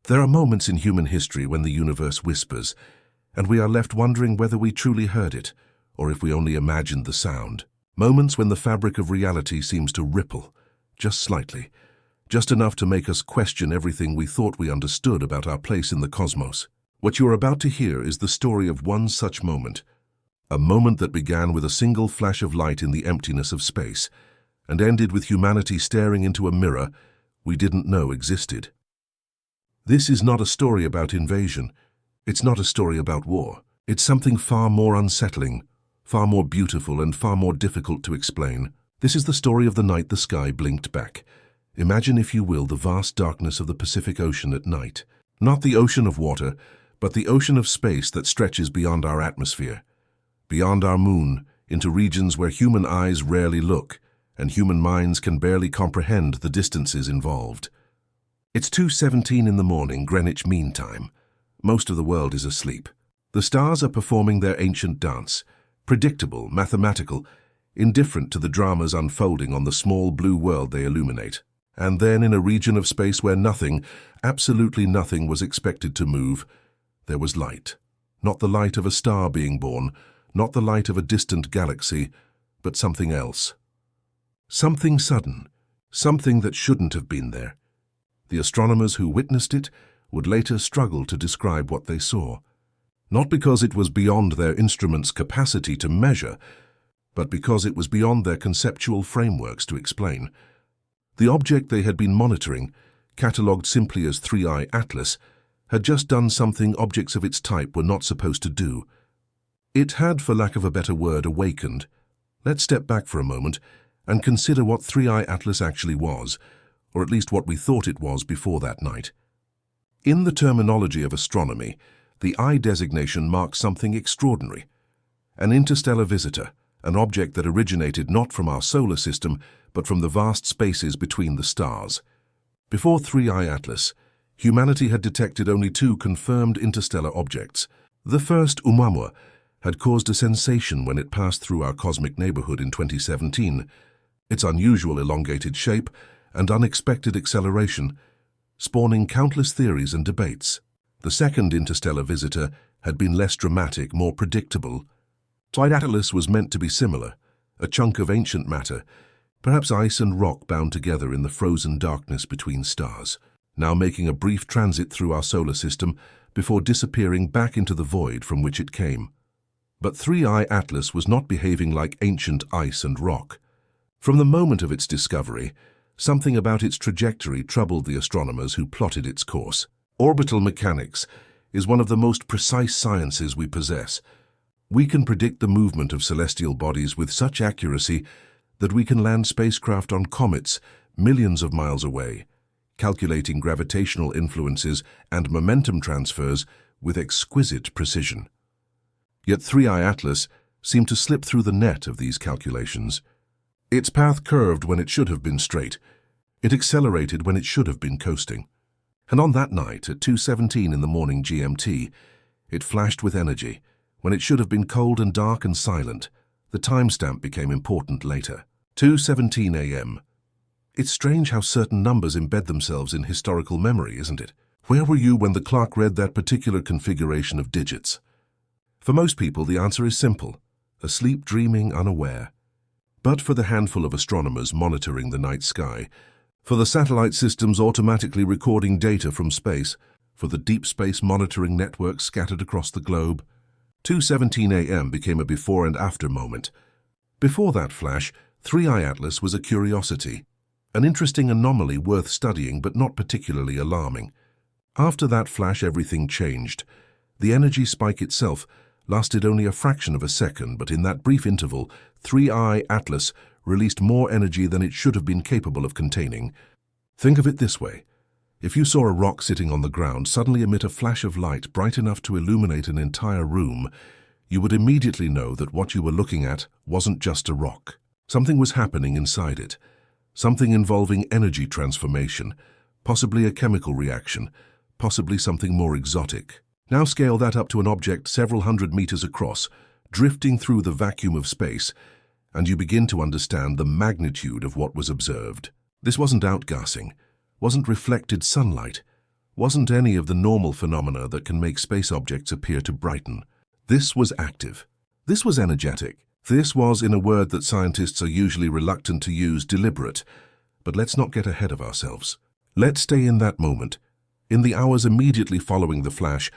There are moments in human history when the universe whispers, and we are left wondering whether we truly heard it, or if we only imagined the sound. Moments when the fabric of reality seems to ripple, just slightly, just enough to make us question everything we thought we understood about our place in the cosmos. What you are about to hear is the story of one such moment, a moment that began with a single flash of light in the emptiness of space, and ended with humanity staring into a mirror we didn't know existed. This is not a story about invasion. It's not a story about war. It's something far more unsettling, far more beautiful, and far more difficult to explain. This is the story of the night the sky blinked back. Imagine, if you will, the vast darkness of the Pacific Ocean at night. Not the ocean of water, but the ocean of space that stretches beyond our atmosphere, beyond our moon, into regions where human eyes rarely look, and human minds can barely comprehend the distances involved. It's 2:17 in the morning, Greenwich Mean Time. Most of the world is asleep. The stars are performing their ancient dance, predictable, mathematical, indifferent to the dramas unfolding on the small blue world they illuminate. And then, in a region of space where nothing, absolutely nothing, was expected to move, there was light. Not the light of a star being born, not the light of a distant galaxy, but something else. Something sudden, something that shouldn't have been there. The astronomers who witnessed it would later struggle to describe what they saw, not because it was beyond their instruments' capacity to measure, but because it was beyond their conceptual frameworks to explain. The object they had been monitoring, catalogued simply as 3I Atlas, had just done something objects of its type were not supposed to do. It had, for lack of a better word, awakened. Let's step back for a moment and consider what 3I Atlas actually was, or at least what we thought it was before that night. In the terminology of astronomy, the I designation marks something extraordinary. An interstellar visitor, an object that originated not from our solar system, but from the vast spaces between the stars. Before 3I Atlas, humanity had detected only two confirmed interstellar objects. The first, Oumuamua, had caused a sensation when it passed through our cosmic neighborhood in 2017. Its unusual elongated shape and unexpected acceleration, spawning countless theories and debates. The second interstellar visitor had been less dramatic, more predictable. 3I Atlas was meant to be similar, a chunk of ancient matter, perhaps ice and rock bound together in the frozen darkness between stars, now making a brief transit through our solar system before disappearing back into the void from which it came. But 3I Atlas was not behaving like ancient ice and rock. From the moment of its discovery, something about its trajectory troubled the astronomers who plotted its course. Orbital mechanics is one of the most precise sciences we possess. We can predict the movement of celestial bodies with such accuracy that we can land spacecraft on comets millions of miles away, calculating gravitational influences and momentum transfers with exquisite precision. Yet 3I Atlas seemed to slip through the net of these calculations. Its path curved when it should have been straight. It accelerated when it should have been coasting. And on that night, at 2:17 in the morning GMT, it flashed with energy. When it should have been cold and dark and silent, the timestamp became important later. 2:17 a.m. It's strange how certain numbers embed themselves in historical memory, isn't it? Where were you when the clock read that particular configuration of digits? For most people, the answer is simple: asleep, dreaming, unaware. But for the handful of astronomers monitoring the night sky, for the satellite systems automatically recording data from space, for the deep space monitoring networks scattered across the globe, 2:17 a.m. became a before and after moment. Before that flash, 3I Atlas was a curiosity, an interesting anomaly worth studying but not particularly alarming. After that flash, everything changed. The energy spike itself lasted only a fraction of a second, but in that brief interval, 3I Atlas released more energy than it should have been capable of containing. Think of it this way. If you saw a rock sitting on the ground suddenly emit a flash of light bright enough to illuminate an entire room, you would immediately know that what you were looking at wasn't just a rock. Something was happening inside it, something involving energy transformation, possibly a chemical reaction, possibly something more exotic. Now scale that up to an object several hundred meters across, drifting through the vacuum of space, and you begin to understand the magnitude of what was observed. This wasn't outgassing, wasn't reflected sunlight, wasn't any of the normal phenomena that can make space objects appear to brighten. This was active. This was energetic. This was, in a word that scientists are usually reluctant to use, deliberate. But let's not get ahead of ourselves. Let's stay in that moment, in the hours immediately following the flash,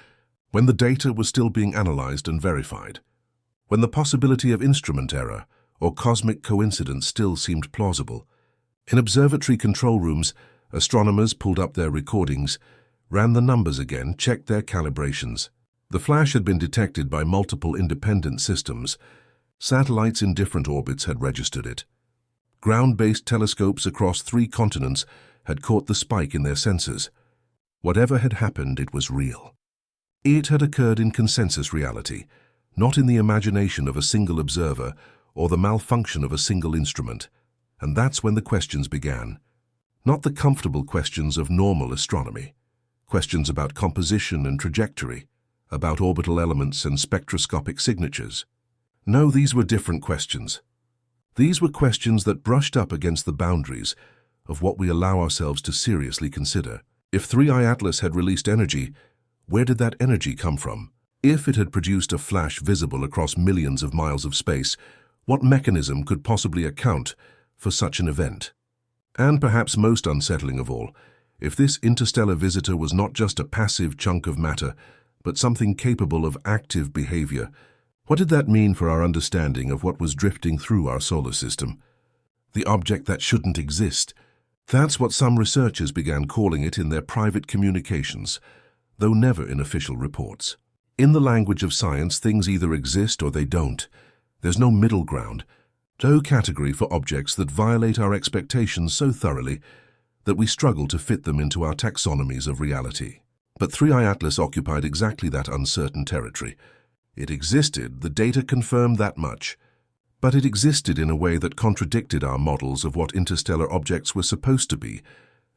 when the data was still being analyzed and verified, when the possibility of instrument error or cosmic coincidence still seemed plausible. In observatory control rooms, astronomers pulled up their recordings, ran the numbers again, checked their calibrations. The flash had been detected by multiple independent systems. Satellites in different orbits had registered it. Ground-based telescopes across 3 continents had caught the spike in their sensors. Whatever had happened, it was real. It had occurred in consensus reality, not in the imagination of a single observer or the malfunction of a single instrument. And that's when the questions began. Not the comfortable questions of normal astronomy. Questions about composition and trajectory, about orbital elements and spectroscopic signatures. No, these were different questions. These were questions that brushed up against the boundaries of what we allow ourselves to seriously consider. If 3I Atlas had released energy, where did that energy come from? If it had produced a flash visible across millions of miles of space, what mechanism could possibly account for such an event? And perhaps most unsettling of all, if this interstellar visitor was not just a passive chunk of matter, but something capable of active behavior, what did that mean for our understanding of what was drifting through our solar system? The object that shouldn't exist. That's what some researchers began calling it in their private communications, though never in official reports. In the language of science, things either exist or they don't. There's no middle ground, no category for objects that violate our expectations so thoroughly that we struggle to fit them into our taxonomies of reality. But 3I Atlas occupied exactly that uncertain territory. It existed, the data confirmed that much, but it existed in a way that contradicted our models of what interstellar objects were supposed to be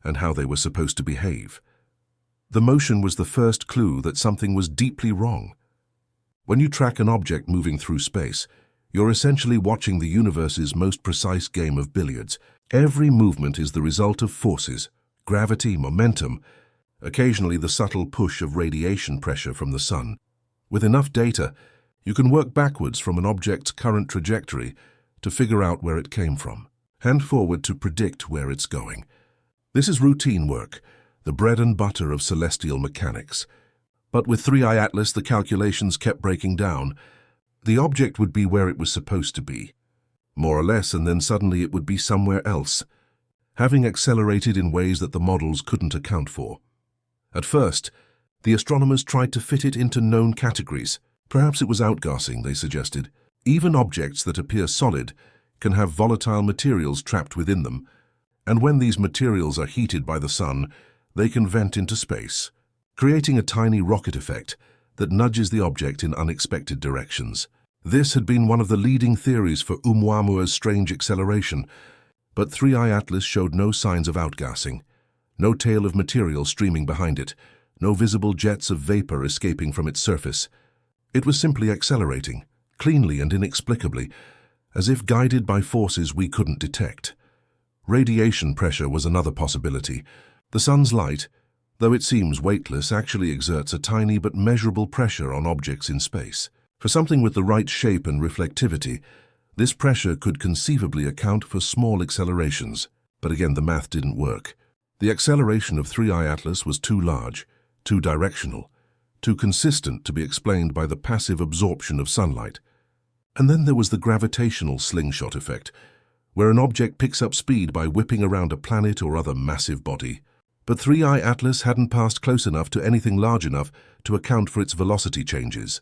and how they were supposed to behave. The motion was the first clue that something was deeply wrong. When you track an object moving through space, you're essentially watching the universe's most precise game of billiards. Every movement is the result of forces, gravity, momentum, occasionally the subtle push of radiation pressure from the sun. With enough data, you can work backwards from an object's current trajectory to figure out where it came from, and forward to predict where it's going. This is routine work, the bread and butter of celestial mechanics. But with 3I Atlas, the calculations kept breaking down. The object would be where it was supposed to be, more or less, and then suddenly it would be somewhere else, having accelerated in ways that the models couldn't account for. At first, the astronomers tried to fit it into known categories. Perhaps it was outgassing, they suggested. Even objects that appear solid can have volatile materials trapped within them, and when these materials are heated by the sun, they can vent into space, creating a tiny rocket effect that nudges the object in unexpected directions. This had been one of the leading theories for Oumuamua's strange acceleration, but 3I Atlas showed no signs of outgassing, no tail of material streaming behind it, no visible jets of vapor escaping from its surface. It was simply accelerating, cleanly and inexplicably, as if guided by forces we couldn't detect. Radiation pressure was another possibility. The sun's light, though it seems weightless, actually exerts a tiny but measurable pressure on objects in space. For something with the right shape and reflectivity, this pressure could conceivably account for small accelerations. But again, the math didn't work. The acceleration of 3I Atlas was too large, too directional, too consistent to be explained by the passive absorption of sunlight. And then there was the gravitational slingshot effect, where an object picks up speed by whipping around a planet or other massive body. But 3I Atlas hadn't passed close enough to anything large enough to account for its velocity changes.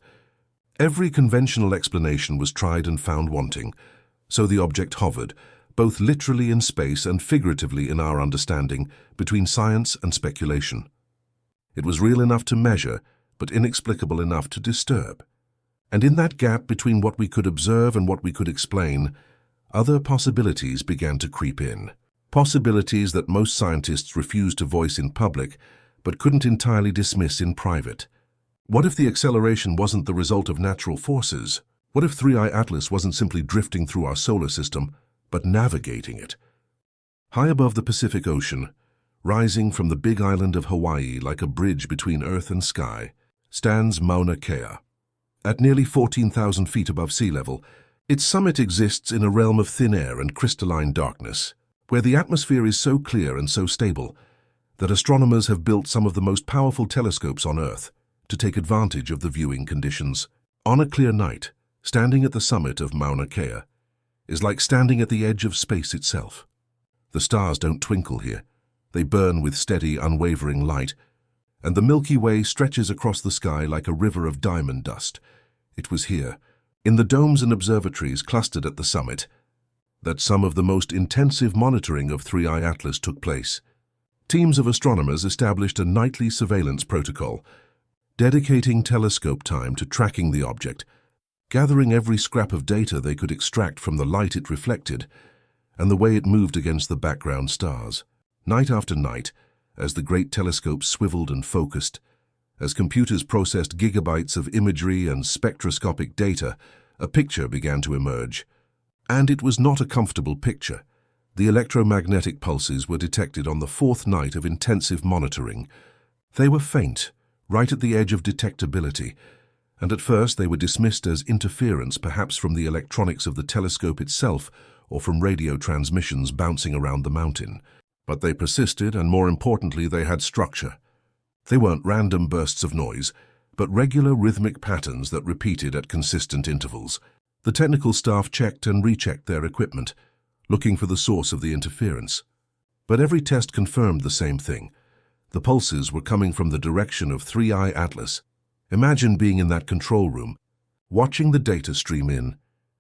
Every conventional explanation was tried and found wanting, so the object hovered, both literally in space and figuratively in our understanding, between science and speculation. It was real enough to measure, but inexplicable enough to disturb. And in that gap between what we could observe and what we could explain, other possibilities began to creep in. Possibilities that most scientists refused to voice in public, but couldn't entirely dismiss in private. What if the acceleration wasn't the result of natural forces? What if 3I Atlas wasn't simply drifting through our solar system, but navigating it? High above the Pacific Ocean, Rising from the big island of Hawaii like a bridge between earth and sky, stands Mauna Kea. At nearly 14,000 feet above sea level, its summit exists in a realm of thin air and crystalline darkness, where the atmosphere is so clear and so stable that astronomers have built some of the most powerful telescopes on Earth to take advantage of the viewing conditions. On a clear night, standing at the summit of Mauna Kea is like standing at the edge of space itself. The stars don't twinkle here. They burn with steady, unwavering light, and the Milky Way stretches across the sky like a river of diamond dust. It was here, in the domes and observatories clustered at the summit, that some of the most intensive monitoring of 3I Atlas took place. Teams of astronomers established a nightly surveillance protocol, dedicating telescope time to tracking the object, gathering every scrap of data they could extract from the light it reflected and the way it moved against the background stars. Night after night, as the great telescopes swiveled and focused, as computers processed gigabytes of imagery and spectroscopic data, a picture began to emerge. And it was not a comfortable picture. The electromagnetic pulses were detected on the fourth night of intensive monitoring. They were faint, right at the edge of detectability, and at first they were dismissed as interference, perhaps from the electronics of the telescope itself or from radio transmissions bouncing around the mountain. But they persisted, and more importantly, they had structure. They weren't random bursts of noise, but regular rhythmic patterns that repeated at consistent intervals. The technical staff checked and rechecked their equipment, looking for the source of the interference. But every test confirmed the same thing. The pulses were coming from the direction of 3I Atlas. Imagine being in that control room, watching the data stream in,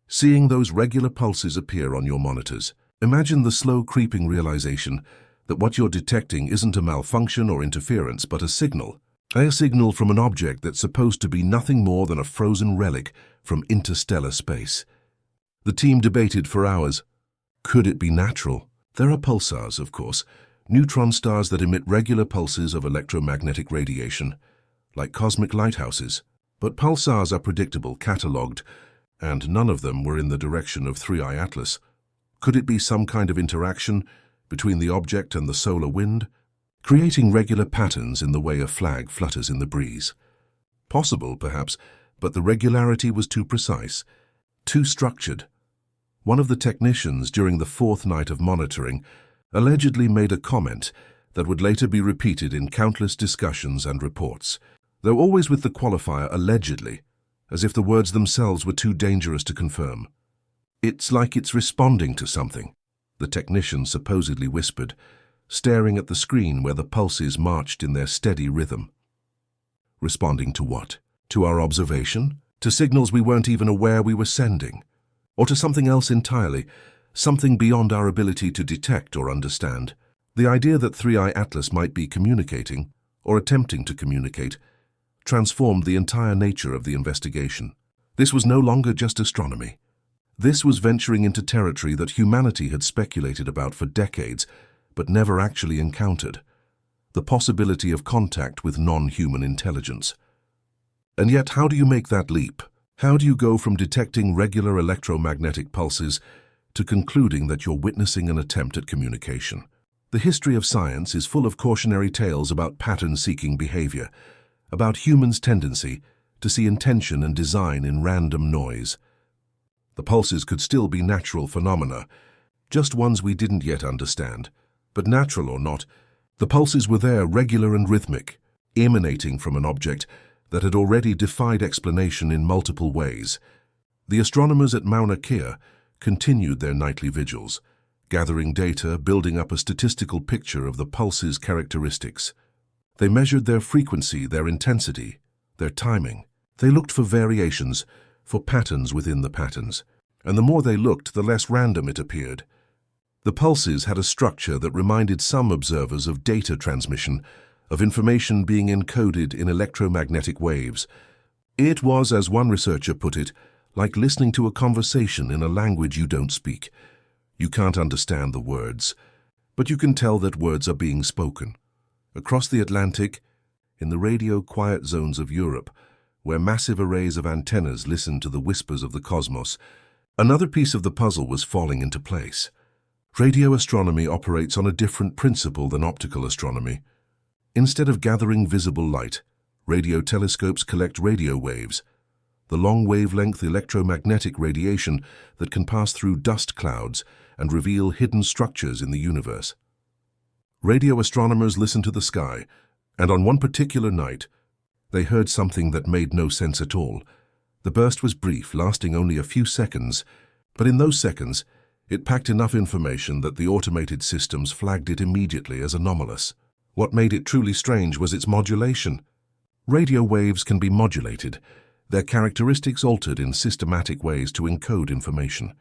seeing those regular pulses appear on your monitors. Imagine the slow creeping realization that what you're detecting isn't a malfunction or interference, but a signal from an object that's supposed to be nothing more than a frozen relic from interstellar space. The team debated for hours. Could it be natural? There are pulsars, of course, neutron stars that emit regular pulses of electromagnetic radiation, like cosmic lighthouses. But pulsars are predictable, catalogued, and none of them were in the direction of 3I Atlas. Could it be some kind of interaction between the object and the solar wind, creating regular patterns in the way a flag flutters in the breeze? Possible, perhaps, but the regularity was too precise, too structured. One of the technicians during the fourth night of monitoring allegedly made a comment that would later be repeated in countless discussions and reports, though always with the qualifier allegedly, as if the words themselves were too dangerous to confirm. "It's like it's responding to something," the technician supposedly whispered, staring at the screen where the pulses marched in their steady rhythm. Responding to what? To our observation? To signals we weren't even aware we were sending? Or to something else entirely, something beyond our ability to detect or understand? The idea that 3I Atlas might be communicating, or attempting to communicate, transformed the entire nature of the investigation. This was no longer just astronomy. This was venturing into territory that humanity had speculated about for decades, but never actually encountered: the possibility of contact with non-human intelligence. And yet, how do you make that leap? How do you go from detecting regular electromagnetic pulses to concluding that you're witnessing an attempt at communication? The history of science is full of cautionary tales about pattern-seeking behavior, about humans' tendency to see intention and design in random noise. The pulses could still be natural phenomena, just ones we didn't yet understand. But natural or not, the pulses were there, regular and rhythmic, emanating from an object that had already defied explanation in multiple ways. The astronomers at Mauna Kea continued their nightly vigils, gathering data, building up a statistical picture of the pulses' characteristics. They measured their frequency, their intensity, their timing. They looked for variations, for patterns within the patterns, and the more they looked, the less random it appeared. The pulses had a structure that reminded some observers of data transmission, of information being encoded in electromagnetic waves. It was, as one researcher put it, like listening to a conversation in a language you don't speak. You can't understand the words, but you can tell that words are being spoken. Across the Atlantic, in the radio-quiet zones of Europe, where massive arrays of antennas listened to the whispers of the cosmos, another piece of the puzzle was falling into place. Radio astronomy operates on a different principle than optical astronomy. Instead of gathering visible light, radio telescopes collect radio waves, the long-wavelength electromagnetic radiation that can pass through dust clouds and reveal hidden structures in the universe. Radio astronomers listen to the sky, and on one particular night, they heard something that made no sense at all. The burst was brief, lasting only a few seconds, but in those seconds, it packed enough information that the automated systems flagged it immediately as anomalous. What made it truly strange was its modulation. Radio waves can be modulated, their characteristics altered in systematic ways to encode information.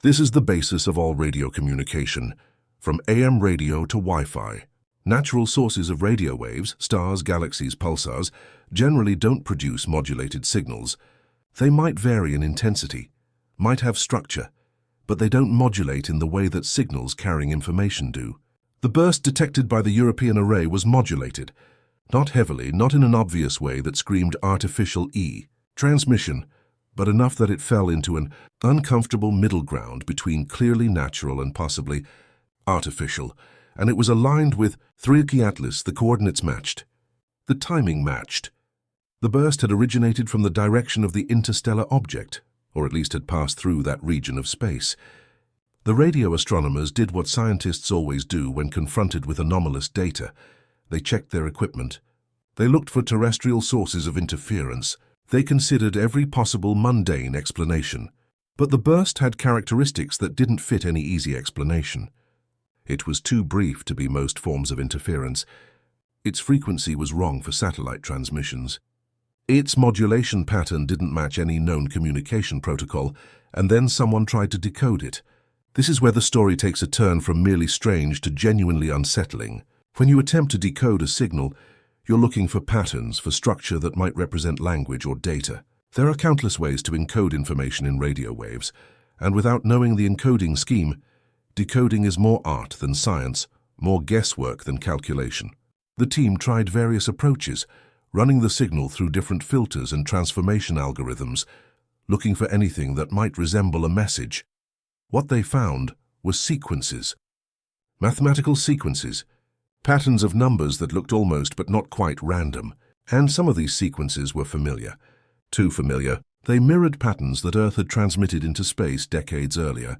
This is the basis of all radio communication, from AM radio to Wi-Fi. Natural sources of radio waves, stars, galaxies, pulsars, generally don't produce modulated signals. They might vary in intensity, might have structure, but they don't modulate in the way that signals carrying information do. The burst detected by the European array was modulated, not heavily, not in an obvious way that screamed artificial transmission, but enough that it fell into an uncomfortable middle ground between clearly natural and possibly artificial, and it was aligned with 3 Atlas. The coordinates matched. The timing matched. The burst had originated from the direction of the interstellar object, or at least had passed through that region of space. The radio astronomers did what scientists always do when confronted with anomalous data. They checked their equipment. They looked for terrestrial sources of interference. They considered every possible mundane explanation. But the burst had characteristics that didn't fit any easy explanation. It was too brief to be most forms of interference. Its frequency was wrong for satellite transmissions. Its modulation pattern didn't match any known communication protocol, and then someone tried to decode it. This is where the story takes a turn from merely strange to genuinely unsettling. When you attempt to decode a signal, you're looking for patterns, for structure that might represent language or data. There are countless ways to encode information in radio waves, and without knowing the encoding scheme, decoding is more art than science, more guesswork than calculation. The team tried various approaches, running the signal through different filters and transformation algorithms, looking for anything that might resemble a message. What they found was sequences. Mathematical sequences, patterns of numbers that looked almost but not quite random. And some of these sequences were familiar. Too familiar. They mirrored patterns that Earth had transmitted into space decades earlier,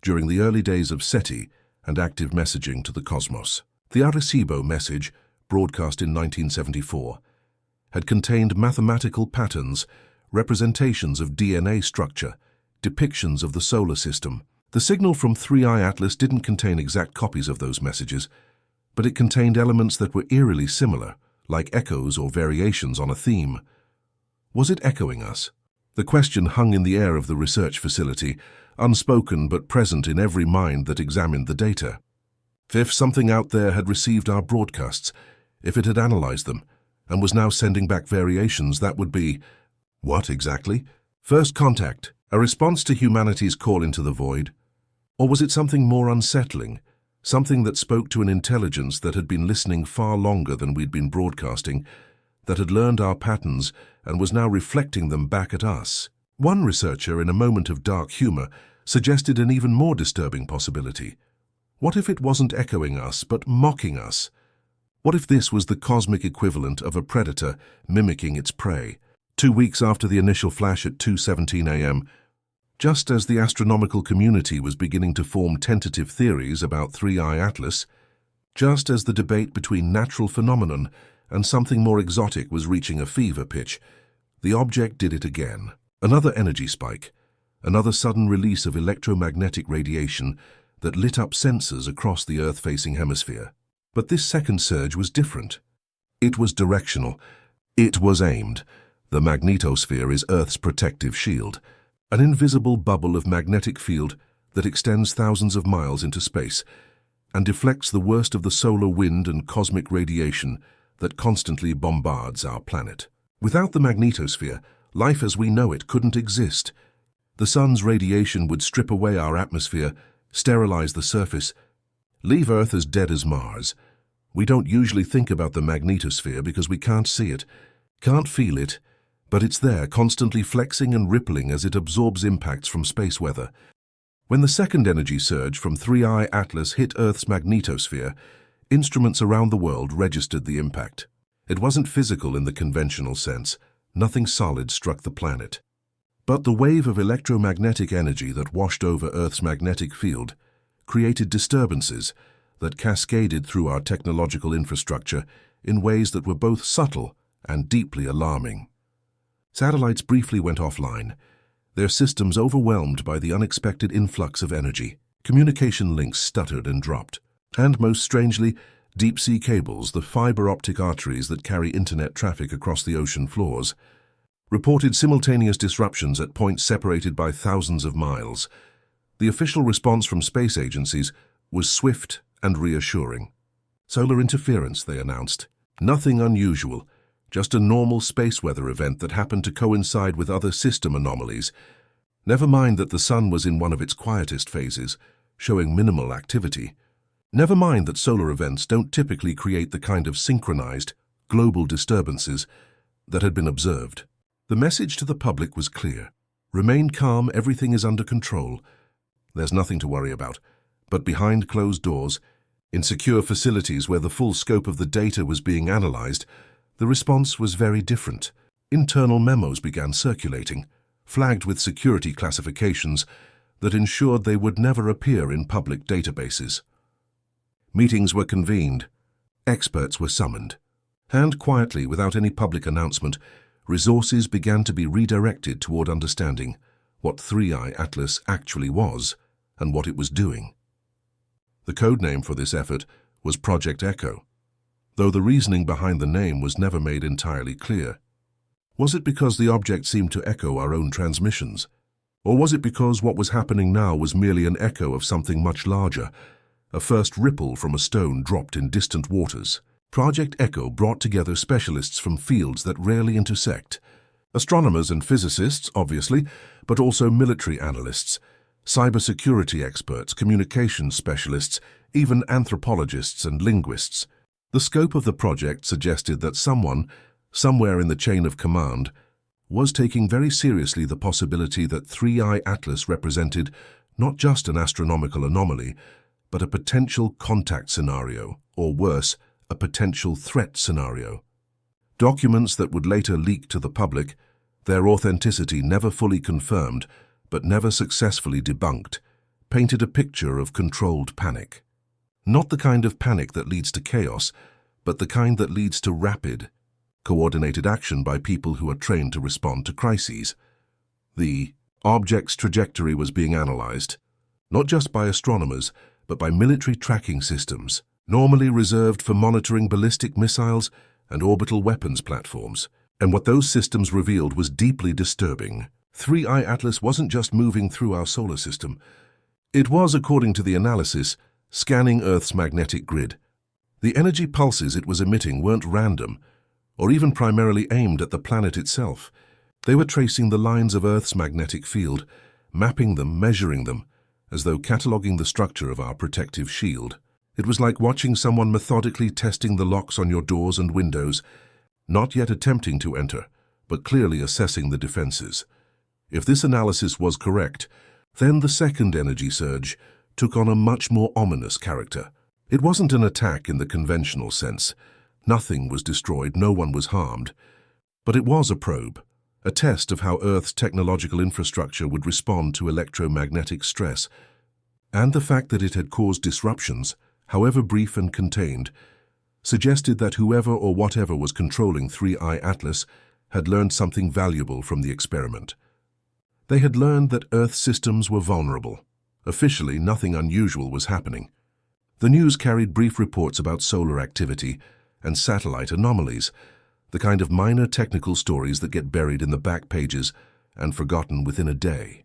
during the early days of SETI and active messaging to the cosmos. The Arecibo message, broadcast in 1974, had contained mathematical patterns, representations of DNA structure, depictions of the solar system. The signal from 3i Atlas didn't contain exact copies of those messages, but it contained elements that were eerily similar, like echoes or variations on a theme. Was it echoing us? The question hung in the air of the research facility, unspoken but present in every mind that examined the data. If something out there had received our broadcasts, if it had analyzed them, and was now sending back variations, that would be... what exactly? First contact, a response to humanity's call into the void? Or was it something more unsettling, something that spoke to an intelligence that had been listening far longer than we'd been broadcasting, that had learned our patterns and was now reflecting them back at us? One researcher, in a moment of dark humor, suggested an even more disturbing possibility. What if it wasn't echoing us, but mocking us? What if this was the cosmic equivalent of a predator mimicking its prey? 2 weeks after the initial flash at 2:17 a.m., just as the astronomical community was beginning to form tentative theories about 3i Atlas, just as the debate between natural phenomenon and something more exotic was reaching a fever pitch, the object did it again. Another energy spike, another sudden release of electromagnetic radiation that lit up sensors across the Earth-facing hemisphere. But this second surge was different. It was directional. It was aimed. The magnetosphere is Earth's protective shield, an invisible bubble of magnetic field that extends thousands of miles into space and deflects the worst of the solar wind and cosmic radiation that constantly bombards our planet. Without the magnetosphere, life as we know it couldn't exist. The sun's radiation would strip away our atmosphere, sterilize the surface, leave Earth as dead as Mars. We don't usually think about the magnetosphere because we can't see it, can't feel it, but it's there, constantly flexing and rippling as it absorbs impacts from space weather. When the second energy surge from 3I Atlas hit Earth's magnetosphere, instruments around the world registered the impact. It wasn't physical in the conventional sense. Nothing solid struck the planet. But the wave of electromagnetic energy that washed over Earth's magnetic field created disturbances that cascaded through our technological infrastructure in ways that were both subtle and deeply alarming. Satellites briefly went offline, their systems overwhelmed by the unexpected influx of energy. Communication links stuttered and dropped. And most strangely, deep-sea cables, the fiber-optic arteries that carry internet traffic across the ocean floors, reported simultaneous disruptions at points separated by thousands of miles. The official response from space agencies was swift and reassuring. Solar interference, they announced. Nothing unusual, just a normal space weather event that happened to coincide with other system anomalies. Never mind that the sun was in one of its quietest phases, showing minimal activity. Never mind that solar events don't typically create the kind of synchronized, global disturbances that had been observed. The message to the public was clear. Remain calm, everything is under control. There's nothing to worry about. But behind closed doors, in secure facilities where the full scope of the data was being analyzed, the response was very different. Internal memos began circulating, flagged with security classifications that ensured they would never appear in public databases. Meetings were convened, experts were summoned, and quietly, without any public announcement, resources began to be redirected toward understanding what 3I Atlas actually was and what it was doing. The code name for this effort was Project Echo, though the reasoning behind the name was never made entirely clear. Was it because the object seemed to echo our own transmissions? Or was it because what was happening now was merely an echo of something much larger, a first ripple from a stone dropped in distant waters? Project Echo brought together specialists from fields that rarely intersect. Astronomers and physicists, obviously, but also military analysts, cybersecurity experts, communications specialists, even anthropologists and linguists. The scope of the project suggested that someone, somewhere in the chain of command, was taking very seriously the possibility that 3I Atlas represented not just an astronomical anomaly, but a potential contact scenario, or worse, a potential threat scenario. Documents that would later leak to the public, their authenticity never fully confirmed, but never successfully debunked, painted a picture of controlled panic. Not the kind of panic that leads to chaos, but the kind that leads to rapid, coordinated action by people who are trained to respond to crises. The object's trajectory was being analyzed, not just by astronomers, but by military tracking systems, normally reserved for monitoring ballistic missiles and orbital weapons platforms. And what those systems revealed was deeply disturbing. 3I Atlas wasn't just moving through our solar system. It was, according to the analysis, scanning Earth's magnetic grid. The energy pulses it was emitting weren't random, or even primarily aimed at the planet itself. They were tracing the lines of Earth's magnetic field, mapping them, measuring them, as though cataloging the structure of our protective shield. It was like watching someone methodically testing the locks on your doors and windows, not yet attempting to enter, but clearly assessing the defenses. If this analysis was correct, then the second energy surge took on a much more ominous character. It wasn't an attack in the conventional sense. Nothing was destroyed, no one was harmed. But it was a probe, a test of how Earth's technological infrastructure would respond to electromagnetic stress. And the fact that it had caused disruptions, however brief and contained, suggested that whoever or whatever was controlling 3I Atlas had learned something valuable from the experiment. They had learned that Earth's systems were vulnerable. Officially, nothing unusual was happening. The news carried brief reports about solar activity and satellite anomalies, the kind of minor technical stories that get buried in the back pages and forgotten within a day.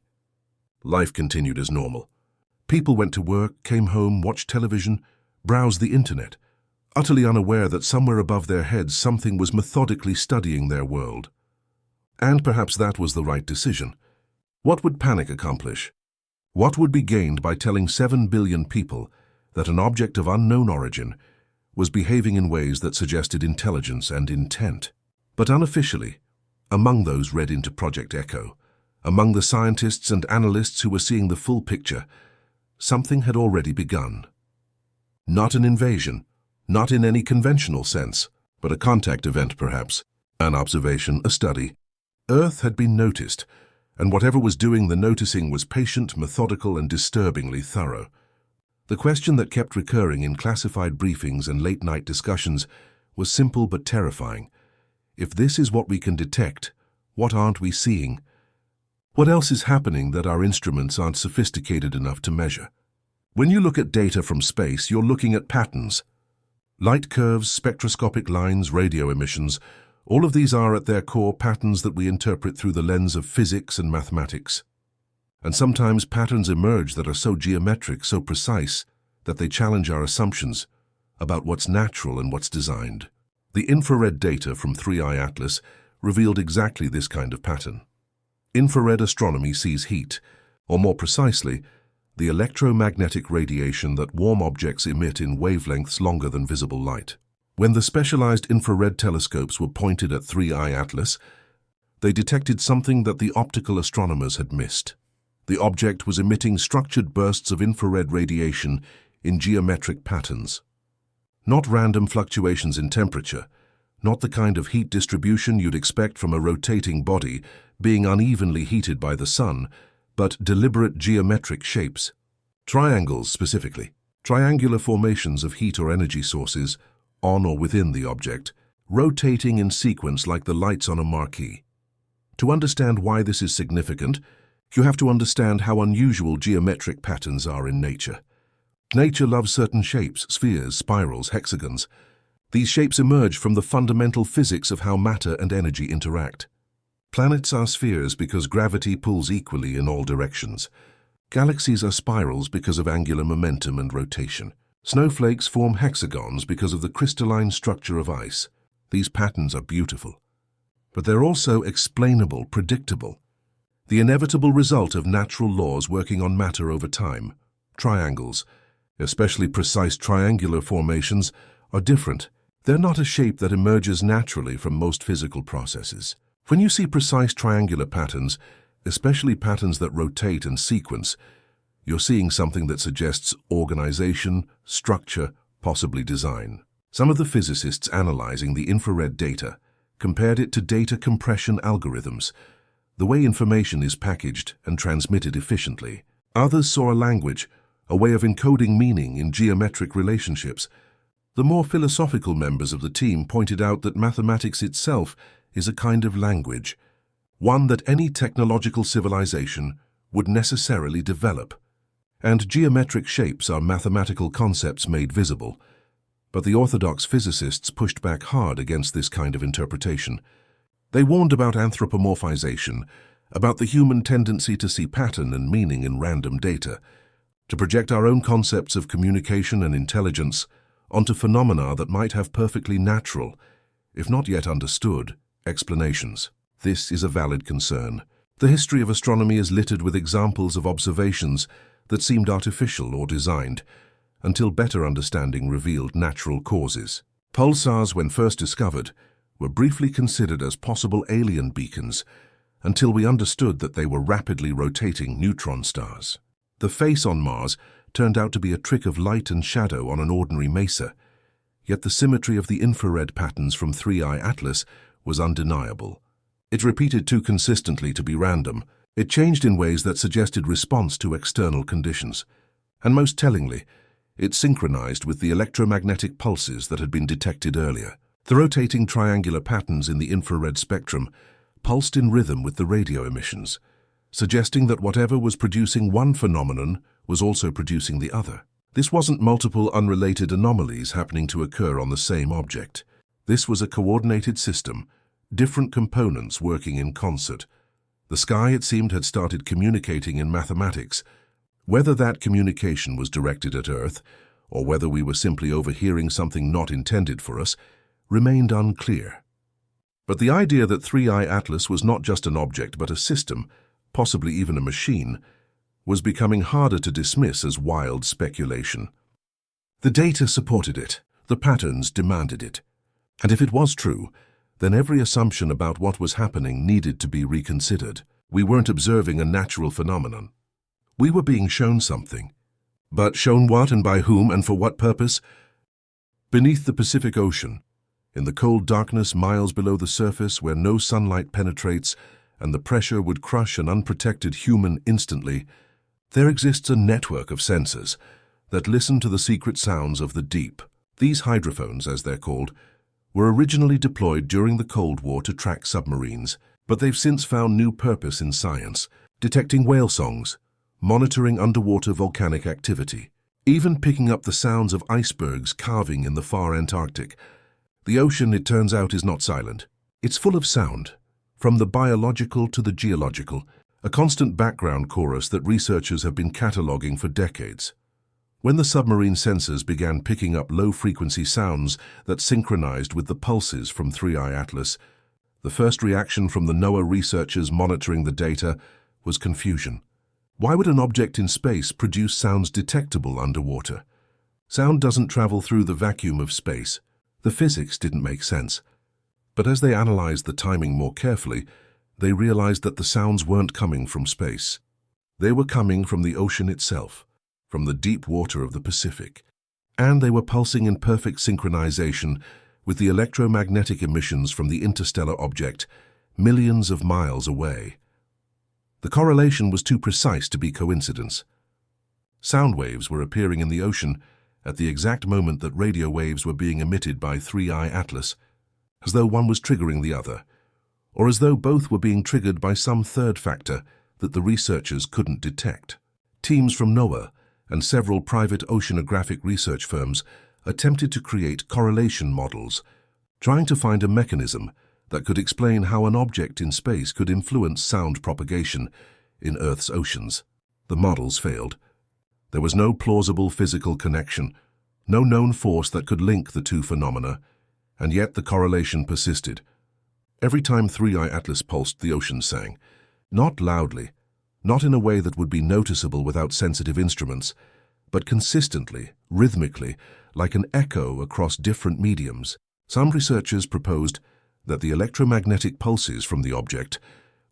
Life continued as normal. People went to work, came home, watched television, browsed the internet, utterly unaware that somewhere above their heads something was methodically studying their world. And perhaps that was the right decision. What would panic accomplish? What would be gained by telling 7 billion people that an object of unknown origin was behaving in ways that suggested intelligence and intent? But unofficially, among those read into Project Echo, Among the scientists and analysts who were seeing the full picture, something had already begun. Not an invasion, not in any conventional sense, but a contact event perhaps, an observation, a study. Earth had been noticed, and whatever was doing the noticing was patient, methodical, and disturbingly thorough. The question that kept recurring in classified briefings and late-night discussions was simple but terrifying. If this is what we can detect, what aren't we seeing? What else is happening that our instruments aren't sophisticated enough to measure? When you look at data from space, you're looking at patterns. Light curves, spectroscopic lines, radio emissions, all of these are at their core patterns that we interpret through the lens of physics and mathematics. And sometimes patterns emerge that are so geometric, so precise, that they challenge our assumptions about what's natural and what's designed. The infrared data from 3i Atlas revealed exactly this kind of pattern. Infrared astronomy sees heat, or more precisely, the electromagnetic radiation that warm objects emit in wavelengths longer than visible light. When the specialized infrared telescopes were pointed at 3i Atlas, they detected something that the optical astronomers had missed. The object was emitting structured bursts of infrared radiation in geometric patterns. Not random fluctuations in temperature, not the kind of heat distribution you'd expect from a rotating body being unevenly heated by the sun, but deliberate geometric shapes. Triangles specifically, triangular formations of heat or energy sources, on or within the object, rotating in sequence like the lights on a marquee. To understand why this is significant, you have to understand how unusual geometric patterns are in nature. Nature loves certain shapes, spheres, spirals, hexagons. These shapes emerge from the fundamental physics of how matter and energy interact. Planets are spheres because gravity pulls equally in all directions. Galaxies are spirals because of angular momentum and rotation. Snowflakes form hexagons because of the crystalline structure of ice. These patterns are beautiful. But they're also explainable, predictable. The inevitable result of natural laws working on matter over time. Triangles, especially precise triangular formations, are different. They're not a shape that emerges naturally from most physical processes. When you see precise triangular patterns, especially patterns that rotate and sequence, you're seeing something that suggests organization, structure, possibly design. Some of the physicists analyzing the infrared data compared it to data compression algorithms, the way information is packaged and transmitted efficiently. Others saw a language, a way of encoding meaning in geometric relationships. The more philosophical members of the team pointed out that mathematics itself is a kind of language, one that any technological civilization would necessarily develop. And geometric shapes are mathematical concepts made visible. But the orthodox physicists pushed back hard against this kind of interpretation. They warned about anthropomorphization, about the human tendency to see pattern and meaning in random data, to project our own concepts of communication and intelligence onto phenomena that might have perfectly natural, if not yet understood, explanations. This is a valid concern. The history of astronomy is littered with examples of observations that seemed artificial or designed, until better understanding revealed natural causes. Pulsars, when first discovered, were briefly considered as possible alien beacons, until we understood that they were rapidly rotating neutron stars. The face on Mars turned out to be a trick of light and shadow on an ordinary mesa, yet the symmetry of the infrared patterns from 3i Atlas was undeniable. It repeated too consistently to be random. It changed in ways that suggested response to external conditions. And most tellingly, it synchronized with the electromagnetic pulses that had been detected earlier. The rotating triangular patterns in the infrared spectrum pulsed in rhythm with the radio emissions, suggesting that whatever was producing one phenomenon was also producing the other. This wasn't multiple unrelated anomalies happening to occur on the same object. This was a coordinated system, different components working in concert. The sky, it seemed, had started communicating in mathematics. Whether that communication was directed at Earth, or whether we were simply overhearing something not intended for us, remained unclear. But the idea that 3i Atlas was not just an object but a system, possibly even a machine, was becoming harder to dismiss as wild speculation. The data supported it, the patterns demanded it. And if it was true, then every assumption about what was happening needed to be reconsidered. We weren't observing a natural phenomenon. We were being shown something. But shown what and by whom and for what purpose? Beneath the Pacific Ocean, in the cold darkness miles below the surface where no sunlight penetrates and the pressure would crush an unprotected human instantly, there exists a network of sensors that listen to the secret sounds of the deep. These hydrophones, as they're called, were originally deployed during the Cold War to track submarines, but they've since found new purpose in science, detecting whale songs, monitoring underwater volcanic activity, even picking up the sounds of icebergs calving in the far Antarctic. The ocean, it turns out, is not silent. It's full of sound, from the biological to the geological, a constant background chorus that researchers have been cataloging for decades. When the submarine sensors began picking up low-frequency sounds that synchronized with the pulses from 3I Atlas, the first reaction from the NOAA researchers monitoring the data was confusion. Why would an object in space produce sounds detectable underwater? Sound doesn't travel through the vacuum of space. The physics didn't make sense. But as they analyzed the timing more carefully, they realized that the sounds weren't coming from space. They were coming from the ocean itself, from the deep water of the Pacific. And they were pulsing in perfect synchronization with the electromagnetic emissions from the interstellar object millions of miles away. The correlation was too precise to be coincidence. Sound waves were appearing in the ocean at the exact moment that radio waves were being emitted by 3I Atlas, as though one was triggering the other, or as though both were being triggered by some third factor that the researchers couldn't detect. Teams from NOAA and several private oceanographic research firms attempted to create correlation models, trying to find a mechanism that could explain how an object in space could influence sound propagation in Earth's oceans. The models failed. There was no plausible physical connection, no known force that could link the two phenomena, and yet the correlation persisted. Every time 3I Atlas pulsed, the ocean sang. Not loudly, not in a way that would be noticeable without sensitive instruments, but consistently, rhythmically, like an echo across different mediums. Some researchers proposed that the electromagnetic pulses from the object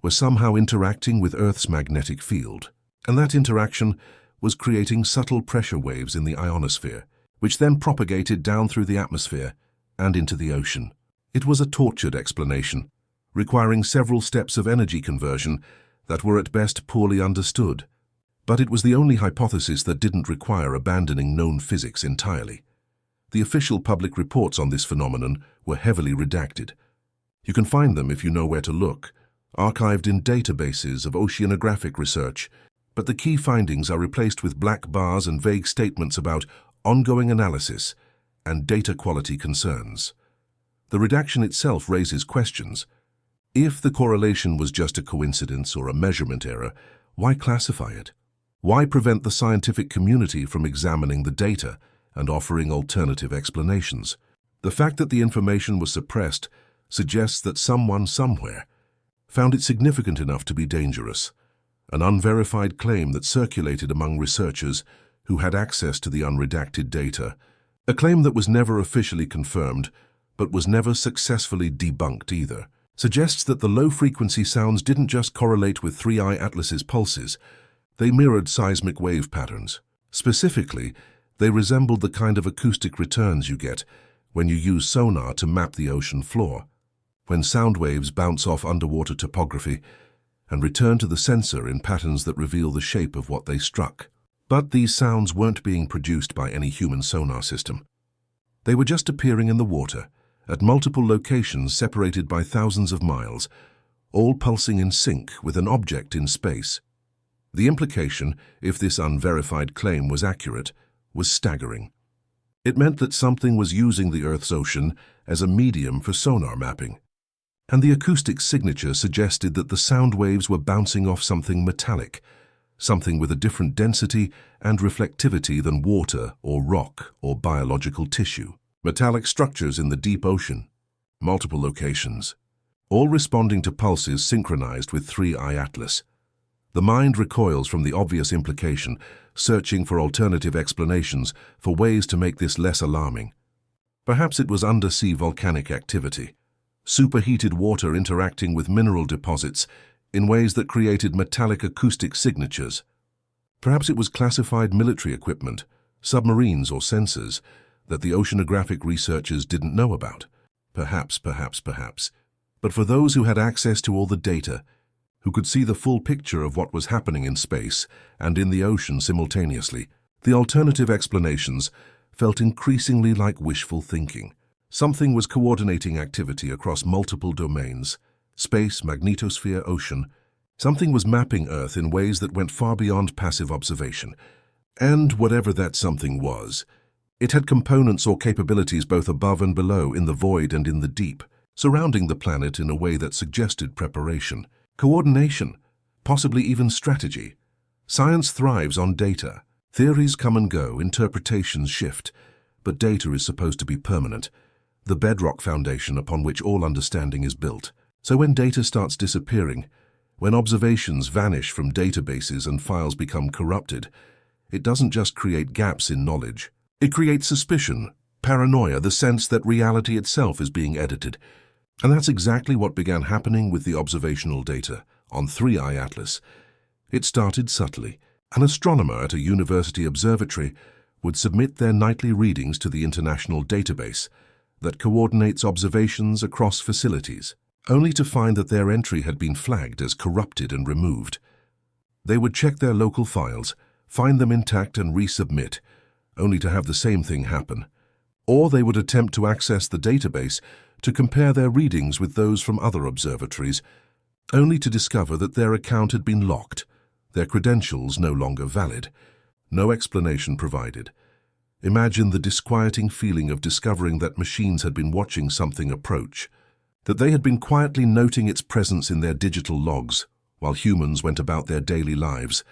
were somehow interacting with Earth's magnetic field, and that interaction was creating subtle pressure waves in the ionosphere, which then propagated down through the atmosphere and into the ocean. It was a tortured explanation, requiring several steps of energy conversion that were at best poorly understood. But it was the only hypothesis that didn't require abandoning known physics entirely. The official public reports on this phenomenon were heavily redacted. You can find them if you know where to look, archived in databases of oceanographic research, but the key findings are replaced with black bars and vague statements about ongoing analysis and data quality concerns. The redaction itself raises questions. If the correlation was just a coincidence or a measurement error, why classify it? Why prevent the scientific community from examining the data and offering alternative explanations? The fact that the information was suppressed suggests that someone somewhere found it significant enough to be dangerous, an unverified claim that circulated among researchers who had access to the unredacted data, a claim that was never officially confirmed but was never successfully debunked either, suggests that the low-frequency sounds didn't just correlate with 3I Atlas's pulses, they mirrored seismic wave patterns. Specifically, they resembled the kind of acoustic returns you get when you use sonar to map the ocean floor, when sound waves bounce off underwater topography and return to the sensor in patterns that reveal the shape of what they struck. But these sounds weren't being produced by any human sonar system. They were just appearing in the water, at multiple locations separated by thousands of miles, all pulsing in sync with an object in space. The implication, if this unverified claim was accurate, was staggering. It meant that something was using the Earth's ocean as a medium for sonar mapping. And the acoustic signature suggested that the sound waves were bouncing off something metallic, something with a different density and reflectivity than water or rock or biological tissue. Metallic structures in the deep ocean, multiple locations, all responding to pulses synchronized with 3I Atlas. The mind recoils from the obvious implication, searching for alternative explanations, for ways to make this less alarming. Perhaps it was undersea volcanic activity, superheated water interacting with mineral deposits, in ways that created metallic acoustic signatures. Perhaps it was classified military equipment, submarines or sensors, that the oceanographic researchers didn't know about. Perhaps. But for those who had access to all the data, who could see the full picture of what was happening in space and in the ocean simultaneously, the alternative explanations felt increasingly like wishful thinking. Something was coordinating activity across multiple domains: space, magnetosphere, ocean. Something was mapping Earth in ways that went far beyond passive observation. And whatever that something was, it had components or capabilities both above and below, in the void and in the deep, surrounding the planet in a way that suggested preparation, coordination, possibly even strategy. Science thrives on data. Theories come and go, interpretations shift, but data is supposed to be permanent, the bedrock foundation upon which all understanding is built. So when data starts disappearing, when observations vanish from databases and files become corrupted, it doesn't just create gaps in knowledge. It creates suspicion, paranoia, the sense that reality itself is being edited. And that's exactly what began happening with the observational data on 3I Atlas. It started subtly. An astronomer at a university observatory would submit their nightly readings to the international database that coordinates observations across facilities, only to find that their entry had been flagged as corrupted and removed. They would check their local files, find them intact and resubmit, only to have the same thing happen. Or they would attempt to access the database to compare their readings with those from other observatories, only to discover that their account had been locked, their credentials no longer valid. No explanation provided. Imagine the disquieting feeling of discovering that machines had been watching something approach, that they had been quietly noting its presence in their digital logs, while humans went about their daily lives,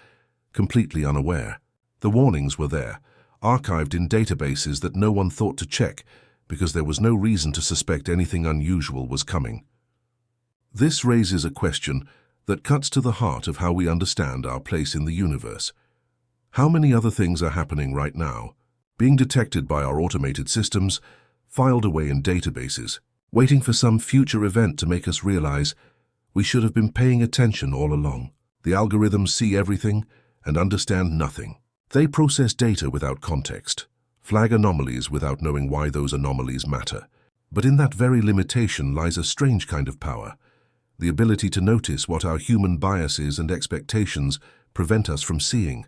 completely unaware. The warnings were there, archived in databases that no one thought to check because there was no reason to suspect anything unusual was coming. This raises a question that cuts to the heart of how we understand our place in the universe. How many other things are happening right now, being detected by our automated systems, filed away in databases, waiting for some future event to make us realize we should have been paying attention all along? The algorithms see everything and understand nothing. They process data without context, flag anomalies without knowing why those anomalies matter. But in that very limitation lies a strange kind of power, the ability to notice what our human biases and expectations prevent us from seeing.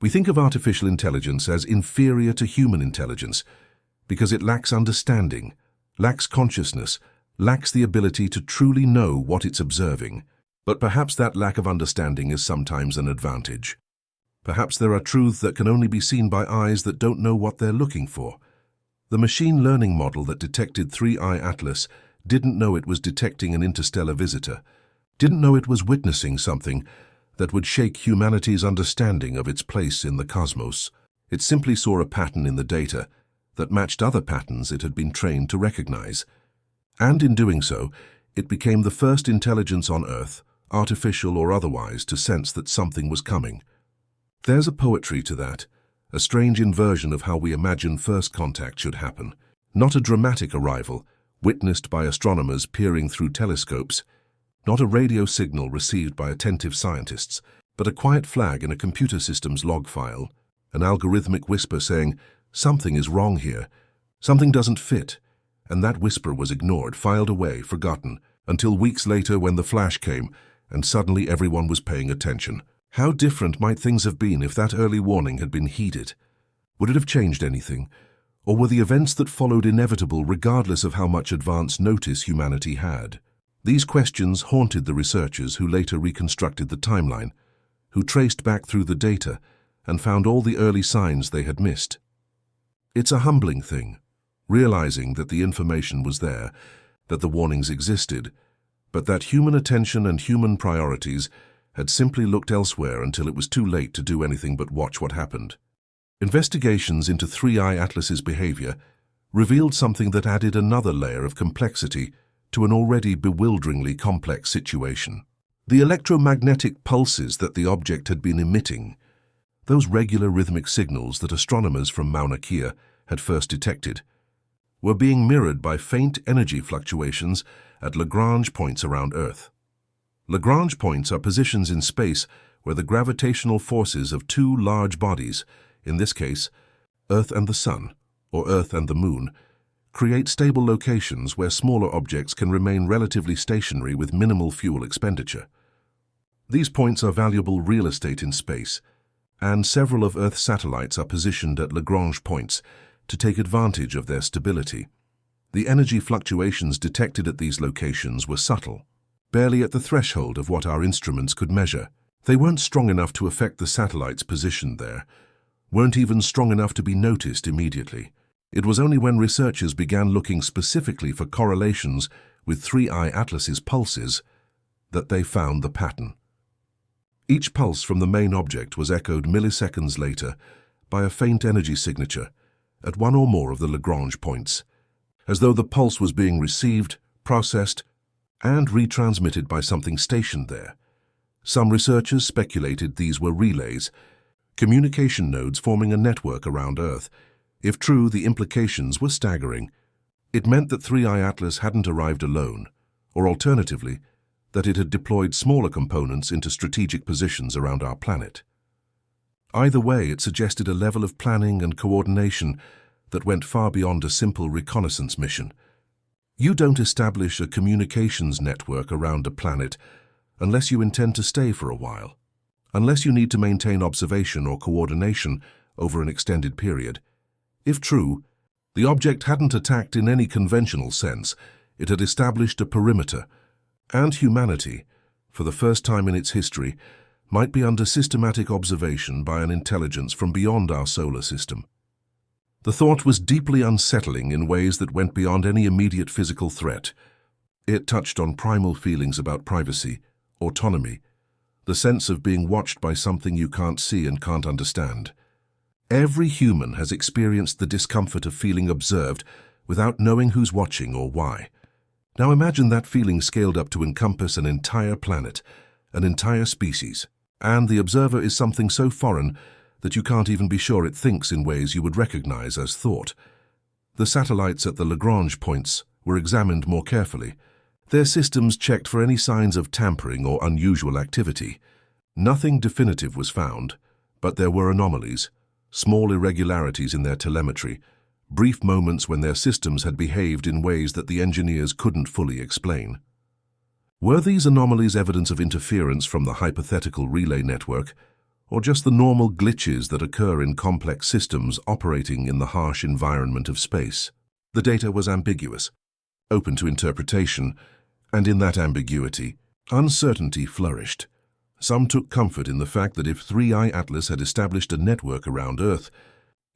We think of artificial intelligence as inferior to human intelligence because it lacks understanding, lacks consciousness, lacks the ability to truly know what it's observing. But perhaps that lack of understanding is sometimes an advantage. Perhaps there are truths that can only be seen by eyes that don't know what they're looking for. The machine learning model that detected 3I Atlas didn't know it was detecting an interstellar visitor, didn't know it was witnessing something that would shake humanity's understanding of its place in the cosmos. It simply saw a pattern in the data that matched other patterns it had been trained to recognize. And in doing so, it became the first intelligence on Earth, artificial or otherwise, to sense that something was coming. There's a poetry to that, a strange inversion of how we imagine first contact should happen. Not a dramatic arrival, witnessed by astronomers peering through telescopes, not a radio signal received by attentive scientists, but a quiet flag in a computer system's log file, an algorithmic whisper saying, "Something is wrong here, something doesn't fit," and that whisper was ignored, filed away, forgotten, until weeks later when the flash came, and suddenly everyone was paying attention. How different might things have been if that early warning had been heeded? Would it have changed anything? Or were the events that followed inevitable regardless of how much advance notice humanity had? These questions haunted the researchers who later reconstructed the timeline, who traced back through the data and found all the early signs they had missed. It's a humbling thing, realizing that the information was there, that the warnings existed, but that human attention and human priorities had simply looked elsewhere until it was too late to do anything but watch what happened. Investigations into 3I Atlas's behavior revealed something that added another layer of complexity to an already bewilderingly complex situation. The electromagnetic pulses that the object had been emitting, those regular rhythmic signals that astronomers from Mauna Kea had first detected, were being mirrored by faint energy fluctuations at Lagrange points around Earth. Lagrange points are positions in space where the gravitational forces of two large bodies, in this case, Earth and the Sun, or Earth and the Moon, create stable locations where smaller objects can remain relatively stationary with minimal fuel expenditure. These points are valuable real estate in space, and several of Earth's satellites are positioned at Lagrange points to take advantage of their stability. The energy fluctuations detected at these locations were subtle, barely at the threshold of what our instruments could measure. They weren't strong enough to affect the satellites positioned there, weren't even strong enough to be noticed immediately. It was only when researchers began looking specifically for correlations with 3I Atlas's pulses that they found the pattern. Each pulse from the main object was echoed milliseconds later by a faint energy signature at one or more of the Lagrange points, as though the pulse was being received, processed, and retransmitted by something stationed there. Some researchers speculated these were relays, communication nodes forming a network around Earth. If true, the implications were staggering. It meant that 3I Atlas hadn't arrived alone, or alternatively, that it had deployed smaller components into strategic positions around our planet. Either way, it suggested a level of planning and coordination that went far beyond a simple reconnaissance mission. You don't establish a communications network around a planet unless you intend to stay for a while, unless you need to maintain observation or coordination over an extended period. If true, the object hadn't attacked in any conventional sense. It had established a perimeter, and humanity, for the first time in its history, might be under systematic observation by an intelligence from beyond our solar system. The thought was deeply unsettling in ways that went beyond any immediate physical threat. It touched on primal feelings about privacy, autonomy, the sense of being watched by something you can't see and can't understand. Every human has experienced the discomfort of feeling observed without knowing who's watching or why. Now imagine that feeling scaled up to encompass an entire planet, an entire species, and the observer is something so foreign that you can't even be sure it thinks in ways you would recognize as thought. The satellites at the Lagrange points were examined more carefully. Their systems checked for any signs of tampering or unusual activity. Nothing definitive was found, but there were anomalies, small irregularities in their telemetry, brief moments when their systems had behaved in ways that the engineers couldn't fully explain. Were these anomalies evidence of interference from the hypothetical relay network, or just the normal glitches that occur in complex systems operating in the harsh environment of space? The data was ambiguous, open to interpretation, and in that ambiguity, uncertainty flourished. Some took comfort in the fact that if 3I Atlas had established a network around Earth,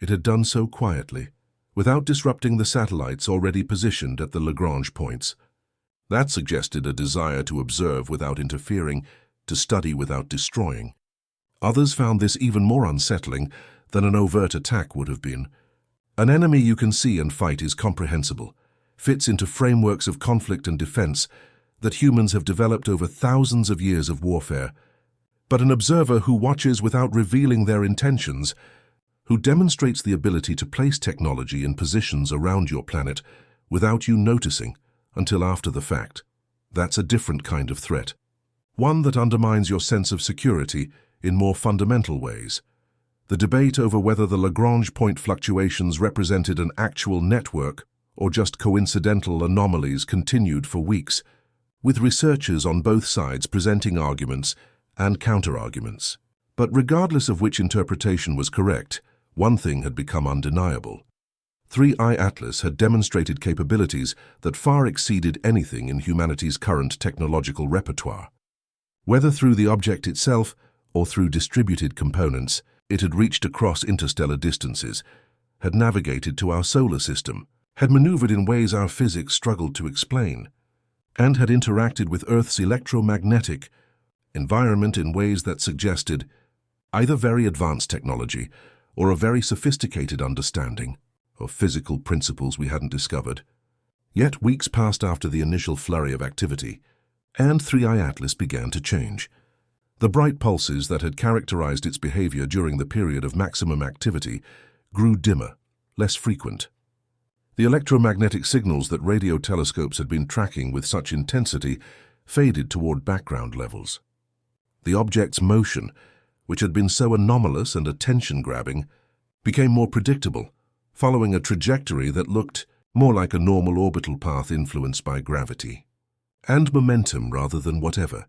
it had done so quietly, without disrupting the satellites already positioned at the Lagrange points. That suggested a desire to observe without interfering, to study without destroying. Others found this even more unsettling than an overt attack would have been. An enemy you can see and fight is comprehensible, fits into frameworks of conflict and defense that humans have developed over thousands of years of warfare. But an observer who watches without revealing their intentions, who demonstrates the ability to place technology in positions around your planet without you noticing until after the fact, that's a different kind of threat. One that undermines your sense of security in more fundamental ways. The debate over whether the Lagrange point fluctuations represented an actual network or just coincidental anomalies continued for weeks, with researchers on both sides presenting arguments and counter-arguments. But regardless of which interpretation was correct, one thing had become undeniable. 3I Atlas had demonstrated capabilities that far exceeded anything in humanity's current technological repertoire. Whether through the object itself or through distributed components, it had reached across interstellar distances, had navigated to our solar system, had maneuvered in ways our physics struggled to explain, and had interacted with Earth's electromagnetic environment in ways that suggested either very advanced technology or a very sophisticated understanding of physical principles we hadn't discovered. Yet weeks passed after the initial flurry of activity, and 3I Atlas began to change. The bright pulses that had characterized its behavior during the period of maximum activity grew dimmer, less frequent. The electromagnetic signals that radio telescopes had been tracking with such intensity faded toward background levels. The object's motion, which had been so anomalous and attention-grabbing, became more predictable, following a trajectory that looked more like a normal orbital path influenced by gravity. And momentum rather than whatever.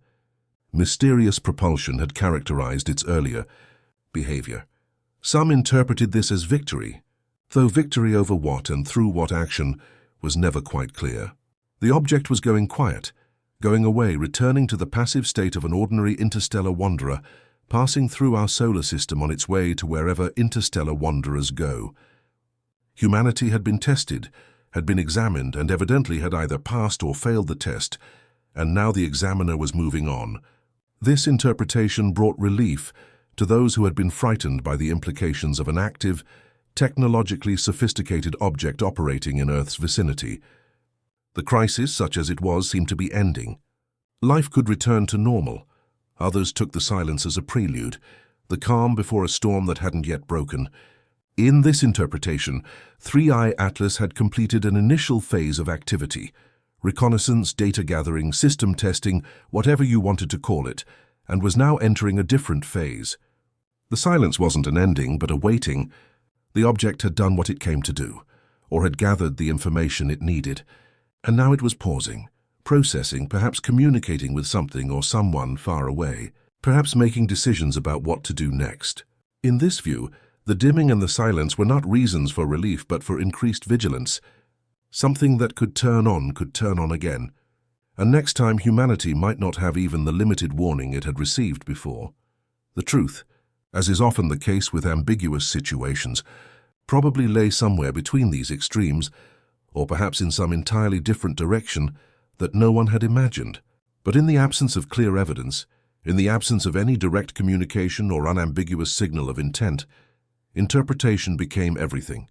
Mysterious propulsion had characterized its earlier behavior. Some interpreted this as victory, though victory over what and through what action was never quite clear. The object was going quiet, going away, returning to the passive state of an ordinary interstellar wanderer, passing through our solar system on its way to wherever interstellar wanderers go. Humanity had been tested, had been examined, and evidently had either passed or failed the test, and now the examiner was moving on. This interpretation brought relief to those who had been frightened by the implications of an active, technologically sophisticated object operating in Earth's vicinity. The crisis, such as it was, seemed to be ending. Life could return to normal. Others took the silence as a prelude, the calm before a storm that hadn't yet broken. In this interpretation, 3i Atlas had completed an initial phase of activity, reconnaissance, data gathering, system testing, whatever you wanted to call it, and was now entering a different phase. The silence wasn't an ending, but a waiting. The object had done what it came to do, or had gathered the information it needed, and now it was pausing, processing, perhaps communicating with something or someone far away, perhaps making decisions about what to do next. In this view, the dimming and the silence were not reasons for relief but for increased vigilance. Something that could turn on again. And next time humanity might not have even the limited warning it had received before. The truth, as is often the case with ambiguous situations, probably lay somewhere between these extremes, or perhaps in some entirely different direction that no one had imagined. But in the absence of clear evidence, in the absence of any direct communication or unambiguous signal of intent, interpretation became everything.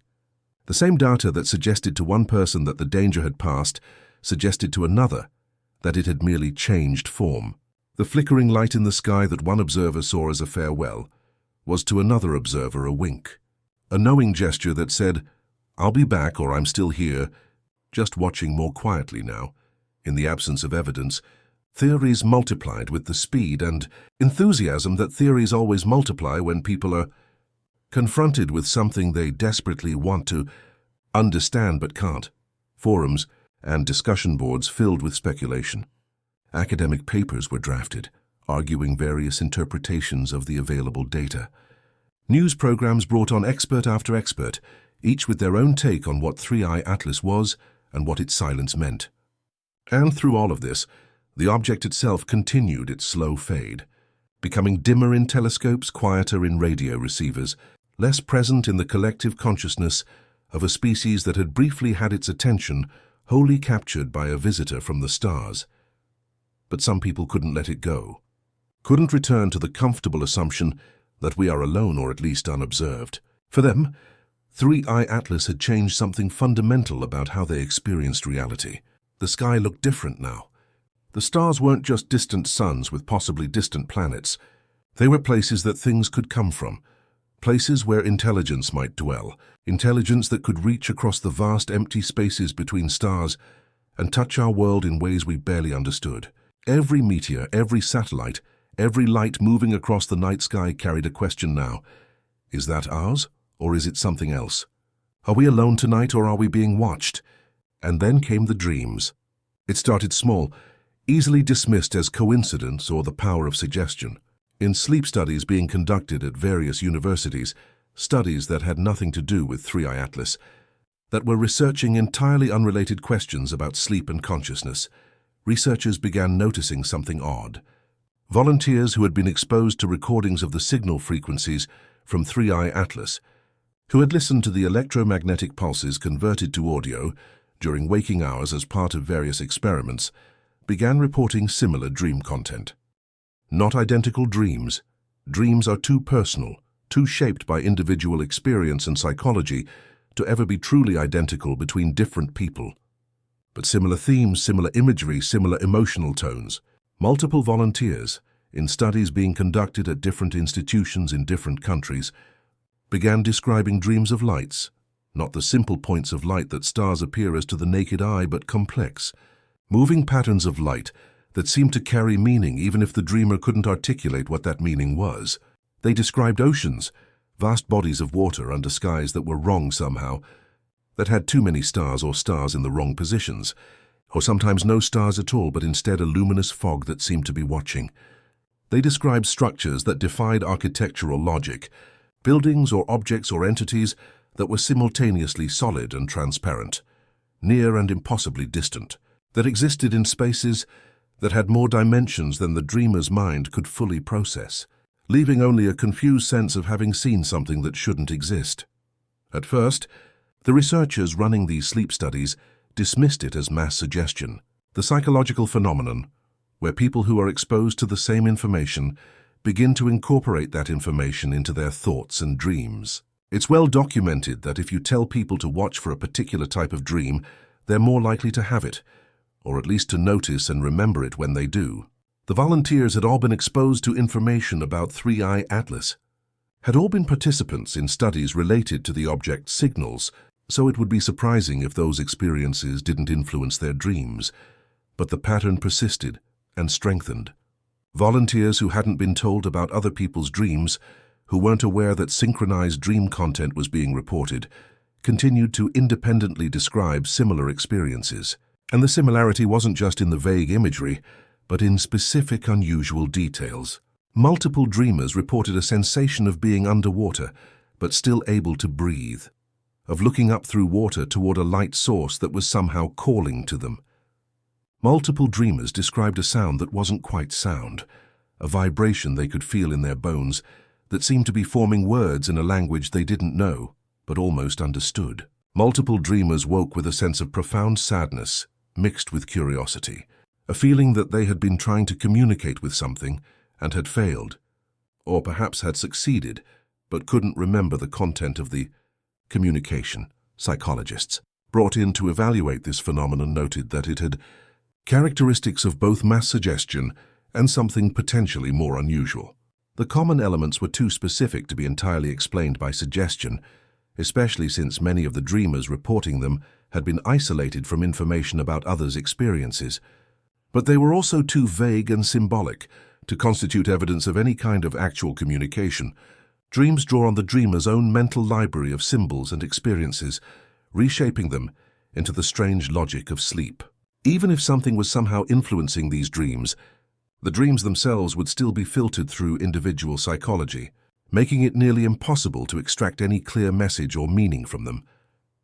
The same data that suggested to one person that the danger had passed suggested to another that it had merely changed form. The flickering light in the sky that one observer saw as a farewell was to another observer a wink, a knowing gesture that said, "I'll be back," or "I'm still here, just watching more quietly now." In the absence of evidence, theories multiplied with the speed and enthusiasm that theories always multiply when people are confronted with something they desperately want to understand but can't. Forums and discussion boards filled with speculation. Academic papers were drafted, arguing various interpretations of the available data. News programs brought on expert after expert, each with their own take on what 3i Atlas was and what its silence meant. And through all of this, the object itself continued its slow fade, becoming dimmer in telescopes, quieter in radio receivers, less present in the collective consciousness of a species that had briefly had its attention wholly captured by a visitor from the stars. But some people couldn't let it go, couldn't return to the comfortable assumption that we are alone or at least unobserved. For them, 3i Atlas had changed something fundamental about how they experienced reality. The sky looked different now. The stars weren't just distant suns with possibly distant planets. They were places that things could come from, places where intelligence might dwell, intelligence that could reach across the vast empty spaces between stars and touch our world in ways we barely understood. Every meteor, every satellite, every light moving across the night sky carried a question now. Is that ours, or is it something else? Are we alone tonight, or are we being watched? And then came the dreams. It started small, easily dismissed as coincidence or the power of suggestion. In sleep studies being conducted at various universities, studies that had nothing to do with 3i Atlas, that were researching entirely unrelated questions about sleep and consciousness, researchers began noticing something odd. Volunteers who had been exposed to recordings of the signal frequencies from 3i Atlas, who had listened to the electromagnetic pulses converted to audio during waking hours as part of various experiments, began reporting similar dream content. Not identical dreams. Dreams are too personal, too shaped by individual experience and psychology to ever be truly identical between different people. But similar themes, similar imagery, similar emotional tones. Multiple volunteers, in studies being conducted at different institutions in different countries, began describing dreams of lights, not the simple points of light that stars appear as to the naked eye, but complex, moving patterns of light that seemed to carry meaning even if the dreamer couldn't articulate what that meaning was. They described oceans, vast bodies of water under skies that were wrong somehow, that had too many stars or stars in the wrong positions, or sometimes no stars at all but instead a luminous fog that seemed to be watching. They described structures that defied architectural logic, buildings or objects or entities that were simultaneously solid and transparent, near and impossibly distant, that existed in spaces that had more dimensions than the dreamer's mind could fully process, leaving only a confused sense of having seen something that shouldn't exist. At first, the researchers running these sleep studies dismissed it as mass suggestion, the psychological phenomenon where people who are exposed to the same information begin to incorporate that information into their thoughts and dreams. It's well documented that if you tell people to watch for a particular type of dream, they're more likely to have it, or at least to notice and remember it when they do. The volunteers had all been exposed to information about Three-Eye Atlas, had all been participants in studies related to the object's signals, so it would be surprising if those experiences didn't influence their dreams. But the pattern persisted and strengthened. Volunteers who hadn't been told about other people's dreams, who weren't aware that synchronized dream content was being reported, continued to independently describe similar experiences. And the similarity wasn't just in the vague imagery, but in specific unusual details. Multiple dreamers reported a sensation of being underwater, but still able to breathe, of looking up through water toward a light source that was somehow calling to them. Multiple dreamers described a sound that wasn't quite sound, a vibration they could feel in their bones that seemed to be forming words in a language they didn't know, but almost understood. Multiple dreamers woke with a sense of profound sadness, mixed with curiosity, a feeling that they had been trying to communicate with something and had failed, or perhaps had succeeded, but couldn't remember the content of the communication. Psychologists brought in to evaluate this phenomenon noted that it had characteristics of both mass suggestion and something potentially more unusual. The common elements were too specific to be entirely explained by suggestion, especially since many of the dreamers reporting them had been isolated from information about others' experiences. But they were also too vague and symbolic to constitute evidence of any kind of actual communication. Dreams draw on the dreamer's own mental library of symbols and experiences, reshaping them into the strange logic of sleep. Even if something was somehow influencing these dreams, the dreams themselves would still be filtered through individual psychology, making it nearly impossible to extract any clear message or meaning from them.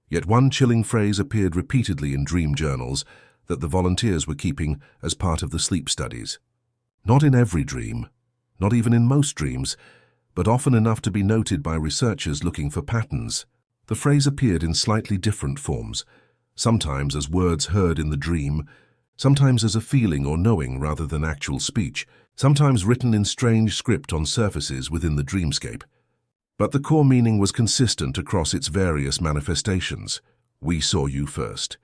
Yet one chilling phrase appeared repeatedly in dream journals that the volunteers were keeping as part of the sleep studies. Not in every dream, not even in most dreams, but often enough to be noted by researchers looking for patterns. The phrase appeared in slightly different forms, sometimes as words heard in the dream, sometimes as a feeling or knowing rather than actual speech, sometimes written in strange script on surfaces within the dreamscape. But the core meaning was consistent across its various manifestations. We saw you first.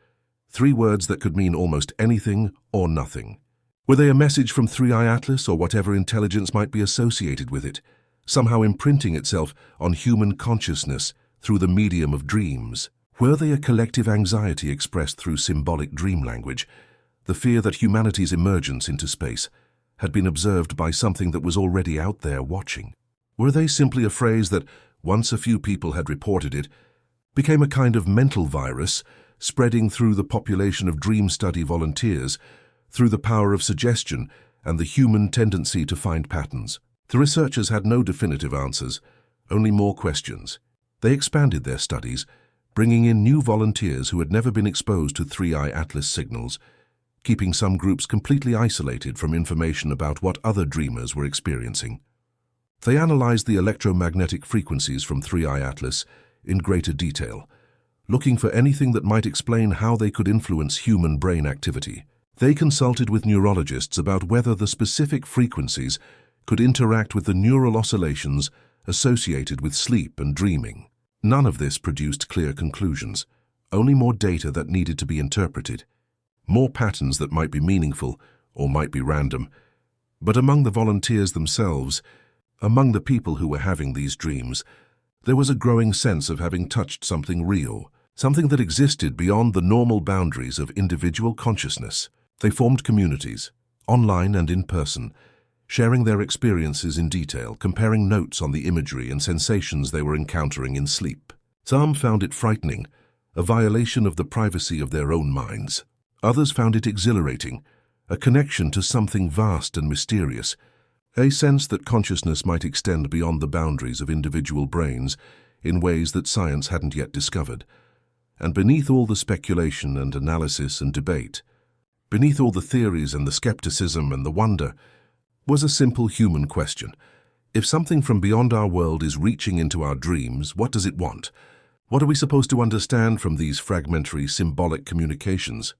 3 words that could mean almost anything or nothing. Were they a message from Three-Eye Atlas or whatever intelligence might be associated with it, somehow imprinting itself on human consciousness through the medium of dreams? Were they a collective anxiety expressed through symbolic dream language, the fear that humanity's emergence into space had been observed by something that was already out there watching? Were they simply a phrase that, once a few people had reported it, became a kind of mental virus spreading through the population of dream study volunteers through the power of suggestion and the human tendency to find patterns? The researchers had no definitive answers, only more questions. They expanded their studies, bringing in new volunteers who had never been exposed to Three-Eye Atlas signals, keeping some groups completely isolated from information about what other dreamers were experiencing. They analyzed the electromagnetic frequencies from Three-Eye Atlas in greater detail, looking for anything that might explain how they could influence human brain activity. They consulted with neurologists about whether the specific frequencies could interact with the neural oscillations associated with sleep and dreaming. None of this produced clear conclusions, only more data that needed to be interpreted, more patterns that might be meaningful or might be random. But among the volunteers themselves, among the people who were having these dreams, there was a growing sense of having touched something real, something that existed beyond the normal boundaries of individual consciousness. They formed communities, online and in person, sharing their experiences in detail, comparing notes on the imagery and sensations they were encountering in sleep. Some found it frightening, a violation of the privacy of their own minds. Others found it exhilarating, a connection to something vast and mysterious, a sense that consciousness might extend beyond the boundaries of individual brains in ways that science hadn't yet discovered. And beneath all the speculation and analysis and debate, beneath all the theories and the skepticism and the wonder, was a simple human question. If something from beyond our world is reaching into our dreams, what does it want? What are we supposed to understand from these fragmentary, symbolic communications?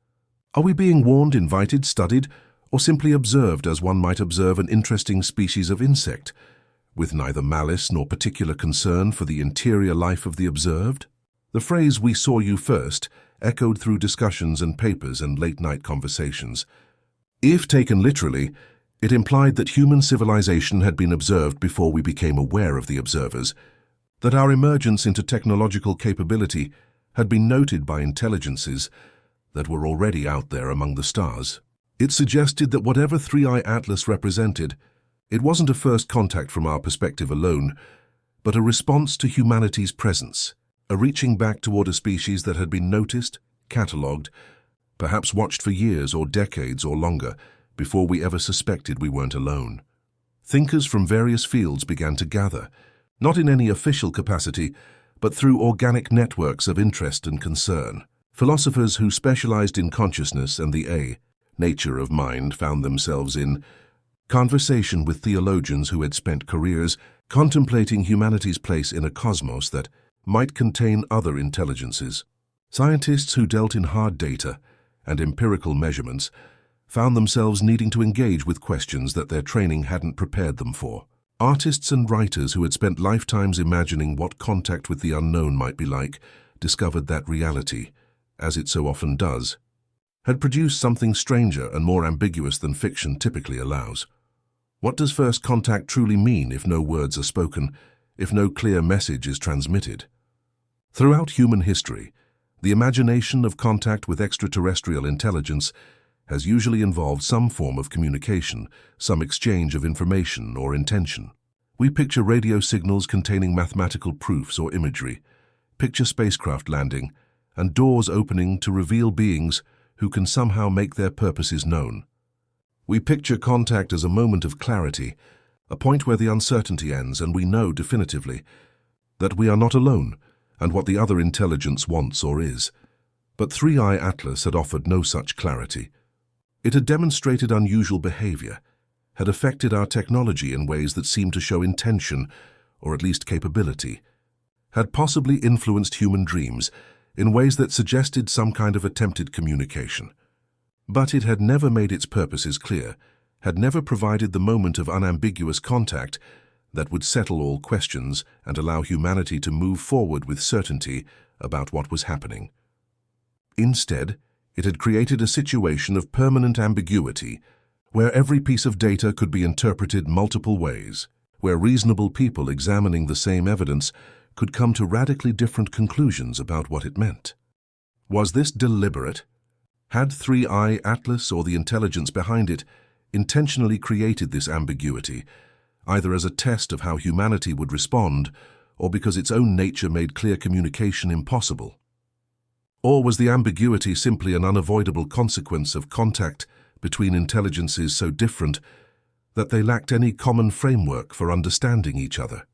Are we being warned, invited, studied, or simply observed as one might observe an interesting species of insect, with neither malice nor particular concern for the interior life of the observed? The phrase "we saw you first" echoed through discussions and papers and late-night conversations. If taken literally, it implied that human civilization had been observed before we became aware of the observers, that our emergence into technological capability had been noted by intelligences that were already out there among the stars. It suggested that whatever 3i Atlas represented, it wasn't a first contact from our perspective alone, but a response to humanity's presence, a reaching back toward a species that had been noticed, catalogued, perhaps watched for years or decades or longer before we ever suspected we weren't alone. Thinkers from various fields began to gather, not in any official capacity, but through organic networks of interest and concern. Philosophers who specialized in consciousness and the nature of mind found themselves in conversation with theologians who had spent careers contemplating humanity's place in a cosmos that might contain other intelligences. Scientists who dealt in hard data and empirical measurements found themselves needing to engage with questions that their training hadn't prepared them for. Artists and writers who had spent lifetimes imagining what contact with the unknown might be like discovered that reality, as it so often does, had produced something stranger and more ambiguous than fiction typically allows. What does first contact truly mean if no words are spoken, if no clear message is transmitted? Throughout human history, the imagination of contact with extraterrestrial intelligence has usually involved some form of communication, some exchange of information or intention. We picture radio signals containing mathematical proofs or imagery, picture spacecraft landing, and doors opening to reveal beings who can somehow make their purposes known. We picture contact as a moment of clarity, a point where the uncertainty ends and we know definitively that we are not alone and what the other intelligence wants or is. But 3i Atlas had offered no such clarity. It had demonstrated unusual behavior, had affected our technology in ways that seemed to show intention, or at least capability, had possibly influenced human dreams in ways that suggested some kind of attempted communication. But it had never made its purposes clear, had never provided the moment of unambiguous contact that would settle all questions and allow humanity to move forward with certainty about what was happening. Instead, it had created a situation of permanent ambiguity, where every piece of data could be interpreted multiple ways, where reasonable people examining the same evidence could come to radically different conclusions about what it meant. Was this deliberate? Had 3i Atlas or the intelligence behind it intentionally created this ambiguity, either as a test of how humanity would respond or because its own nature made clear communication impossible? Or was the ambiguity simply an unavoidable consequence of contact between intelligences so different that they lacked any common framework for understanding each other?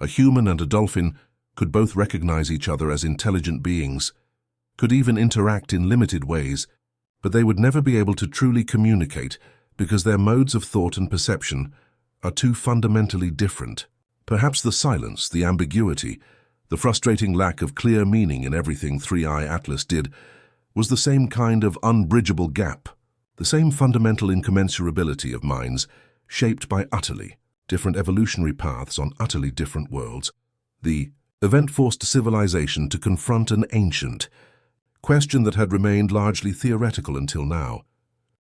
A human and a dolphin could both recognize each other as intelligent beings, could even interact in limited ways, but they would never be able to truly communicate because their modes of thought and perception are too fundamentally different. Perhaps the silence, the ambiguity, the frustrating lack of clear meaning in everything 3i Atlas did was the same kind of unbridgeable gap, the same fundamental incommensurability of minds shaped by utterly different evolutionary paths on utterly different worlds. The event forced civilization to confront an ancient question that had remained largely theoretical until now.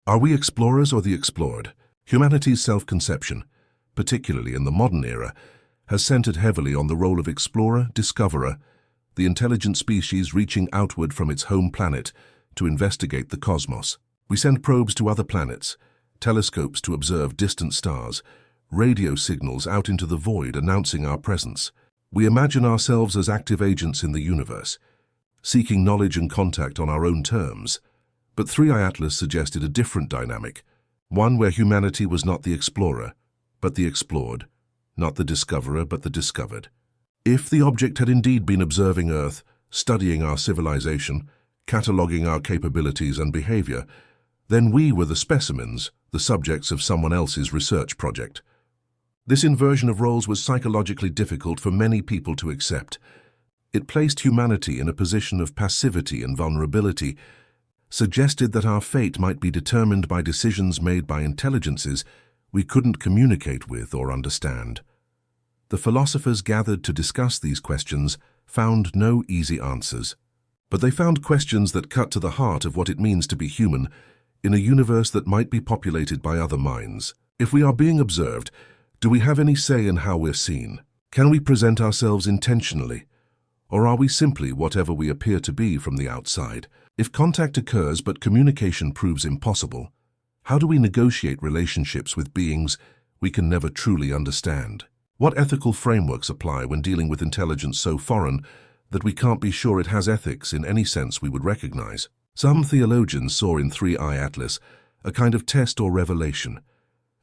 Are we explorers or the explored? Humanity's self-conception, particularly in the modern era, has centered heavily on the role of explorer, discoverer, the intelligent species reaching outward from its home planet to investigate the cosmos. We send probes to other planets, telescopes to observe distant stars, radio signals out into the void announcing our presence. We imagine ourselves as active agents in the universe, seeking knowledge and contact on our own terms. But 3i Atlas suggested a different dynamic, one where humanity was not the explorer, but the explored, not the discoverer, but the discovered. If the object had indeed been observing Earth, studying our civilization, cataloguing our capabilities and behavior, then we were the specimens, the subjects of someone else's research project. This inversion of roles was psychologically difficult for many people to accept. It placed humanity in a position of passivity and vulnerability, suggested that our fate might be determined by decisions made by intelligences we couldn't communicate with or understand. The philosophers gathered to discuss these questions found no easy answers. But they found questions that cut to the heart of what it means to be human in a universe that might be populated by other minds. If we are being observed, do we have any say in how we're seen? Can we present ourselves intentionally? Or are we simply whatever we appear to be from the outside? If contact occurs but communication proves impossible, how do we negotiate relationships with beings we can never truly understand? What ethical frameworks apply when dealing with intelligence so foreign that we can't be sure it has ethics in any sense we would recognize? Some theologians saw in 3i Atlas a kind of test or revelation,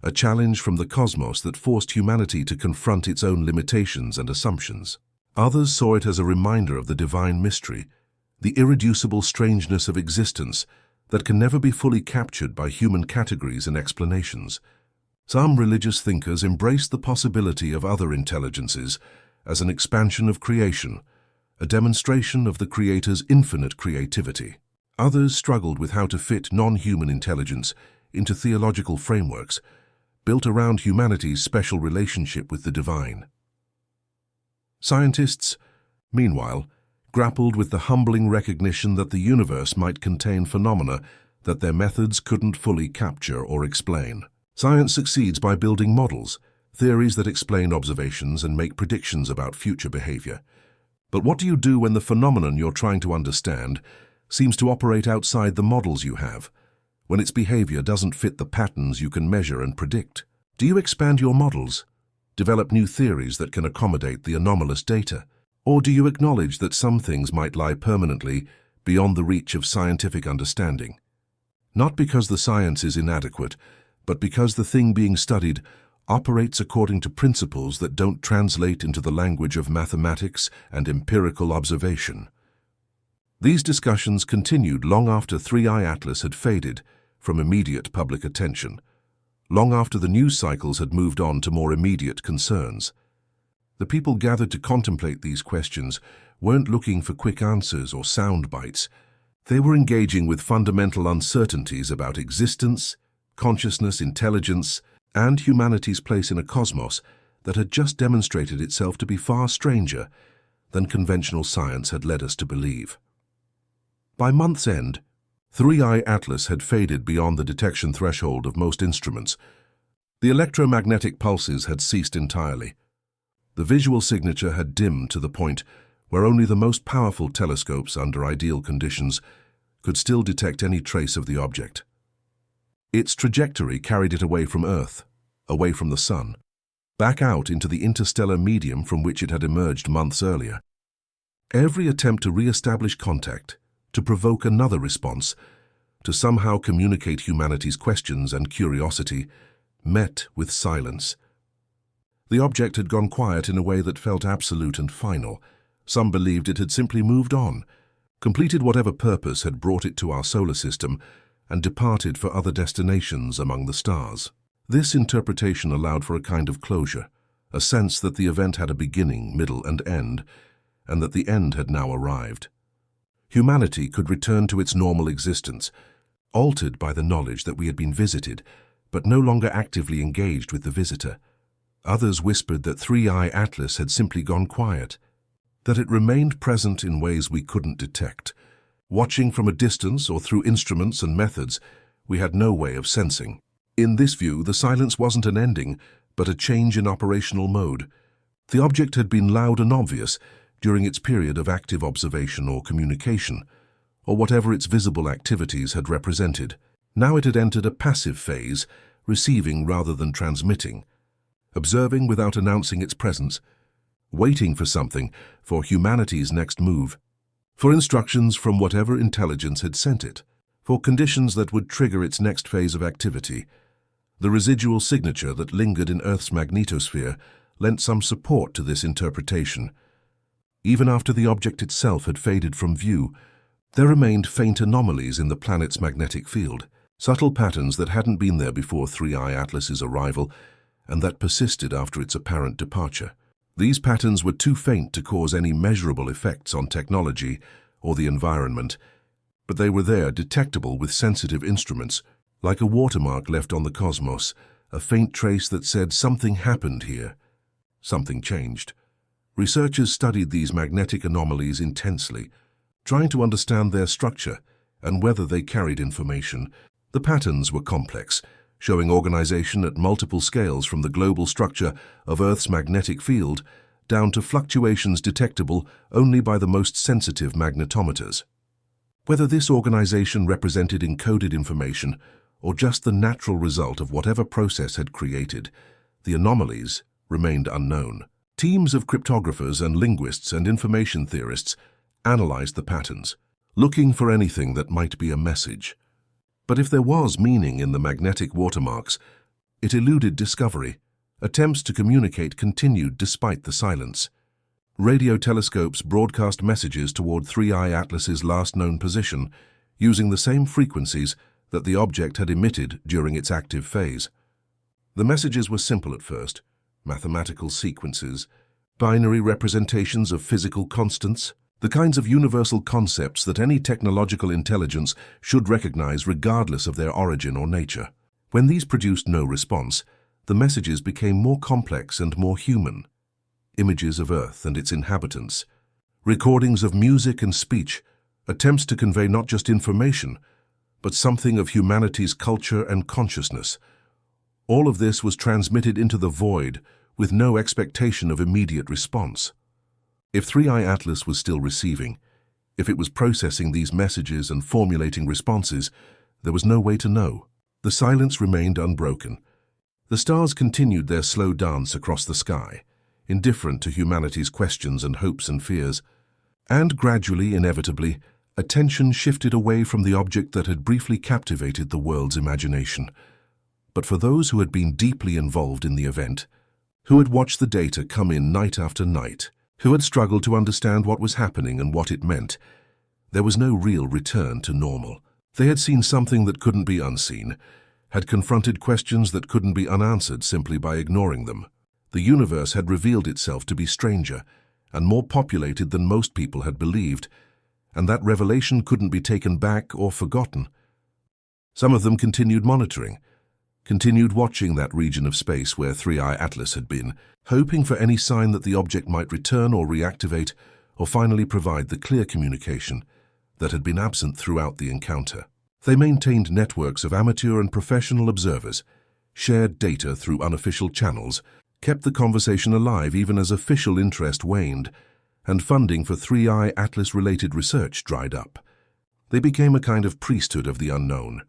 a challenge from the cosmos that forced humanity to confront its own limitations and assumptions. Others saw it as a reminder of the divine mystery, the irreducible strangeness of existence that can never be fully captured by human categories and explanations. Some religious thinkers embraced the possibility of other intelligences as an expansion of creation, a demonstration of the Creator's infinite creativity. Others struggled with how to fit non-human intelligence into theological frameworks built around humanity's special relationship with the divine. Scientists, meanwhile, grappled with the humbling recognition that the universe might contain phenomena that their methods couldn't fully capture or explain. Science succeeds by building models, theories that explain observations and make predictions about future behavior. But what do you do when the phenomenon you're trying to understand seems to operate outside the models you have, when its behavior doesn't fit the patterns you can measure and predict? Do you expand your models, develop new theories that can accommodate the anomalous data? Or do you acknowledge that some things might lie permanently beyond the reach of scientific understanding? Not because the science is inadequate, but because the thing being studied operates according to principles that don't translate into the language of mathematics and empirical observation. These discussions continued long after 3i Atlas had faded from immediate public attention, long after the news cycles had moved on to more immediate concerns. The people gathered to contemplate these questions weren't looking for quick answers or sound bites. They were engaging with fundamental uncertainties about existence, consciousness, intelligence, and humanity's place in a cosmos that had just demonstrated itself to be far stranger than conventional science had led us to believe. By month's end, 3i Atlas had faded beyond the detection threshold of most instruments. The electromagnetic pulses had ceased entirely. The visual signature had dimmed to the point where only the most powerful telescopes under ideal conditions could still detect any trace of the object. Its trajectory carried it away from Earth, away from the Sun, back out into the interstellar medium from which it had emerged months earlier. Every attempt to re-establish contact, to provoke another response, to somehow communicate humanity's questions and curiosity, met with silence. The object had gone quiet in a way that felt absolute and final. Some believed it had simply moved on, completed whatever purpose had brought it to our solar system, and departed for other destinations among the stars. This interpretation allowed for a kind of closure, a sense that the event had a beginning, middle, and end, and that the end had now arrived. Humanity could return to its normal existence, altered by the knowledge that we had been visited, but no longer actively engaged with the visitor. Others whispered that 3i Atlas had simply gone quiet, that it remained present in ways we couldn't detect, watching from a distance or through instruments and methods we had no way of sensing. In this view, the silence wasn't an ending, but a change in operational mode. The object had been loud and obvious during its period of active observation or communication, or whatever its visible activities had represented. Now it had entered a passive phase, receiving rather than transmitting, observing without announcing its presence, waiting for something, for humanity's next move, for instructions from whatever intelligence had sent it, for conditions that would trigger its next phase of activity. The residual signature that lingered in Earth's magnetosphere lent some support to this interpretation. Even after the object itself had faded from view, there remained faint anomalies in the planet's magnetic field, subtle patterns that hadn't been there before 3I Atlas's arrival and that persisted after its apparent departure. These patterns were too faint to cause any measurable effects on technology or the environment, but they were there, detectable with sensitive instruments, like a watermark left on the cosmos, a faint trace that said something happened here. Something changed. Researchers studied these magnetic anomalies intensely, trying to understand their structure and whether they carried information. The patterns were complex, showing organization at multiple scales from the global structure of Earth's magnetic field down to fluctuations detectable only by the most sensitive magnetometers. Whether this organization represented encoded information or just the natural result of whatever process had created, the anomalies remained unknown. Teams of cryptographers and linguists and information theorists analyzed the patterns, looking for anything that might be a message. But if there was meaning in the magnetic watermarks, it eluded discovery. Attempts to communicate continued despite the silence. Radio telescopes broadcast messages toward 3I Atlas's last known position, using the same frequencies that the object had emitted during its active phase. The messages were simple at first: mathematical sequences, binary representations of physical constants, the kinds of universal concepts that any technological intelligence should recognize regardless of their origin or nature. When these produced no response, the messages became more complex and more human. Images of Earth and its inhabitants, recordings of music and speech, attempts to convey not just information, but something of humanity's culture and consciousness. All of this was transmitted into the void with no expectation of immediate response. If 3I Atlas was still receiving, if it was processing these messages and formulating responses, there was no way to know. The silence remained unbroken. The stars continued their slow dance across the sky, indifferent to humanity's questions and hopes and fears. And gradually, inevitably, attention shifted away from the object that had briefly captivated the world's imagination. But for those who had been deeply involved in the event, who had watched the data come in night after night, who had struggled to understand what was happening and what it meant, there was no real return to normal. They had seen something that couldn't be unseen, had confronted questions that couldn't be unanswered simply by ignoring them. The universe had revealed itself to be stranger and more populated than most people had believed, and that revelation couldn't be taken back or forgotten. Some of them continued monitoring, continued watching that region of space where 3I Atlas had been, hoping for any sign that the object might return or reactivate, or finally provide the clear communication that had been absent throughout the encounter. They maintained networks of amateur and professional observers, shared data through unofficial channels, kept the conversation alive even as official interest waned, and funding for 3I Atlas-related research dried up. They became a kind of priesthood of the unknown,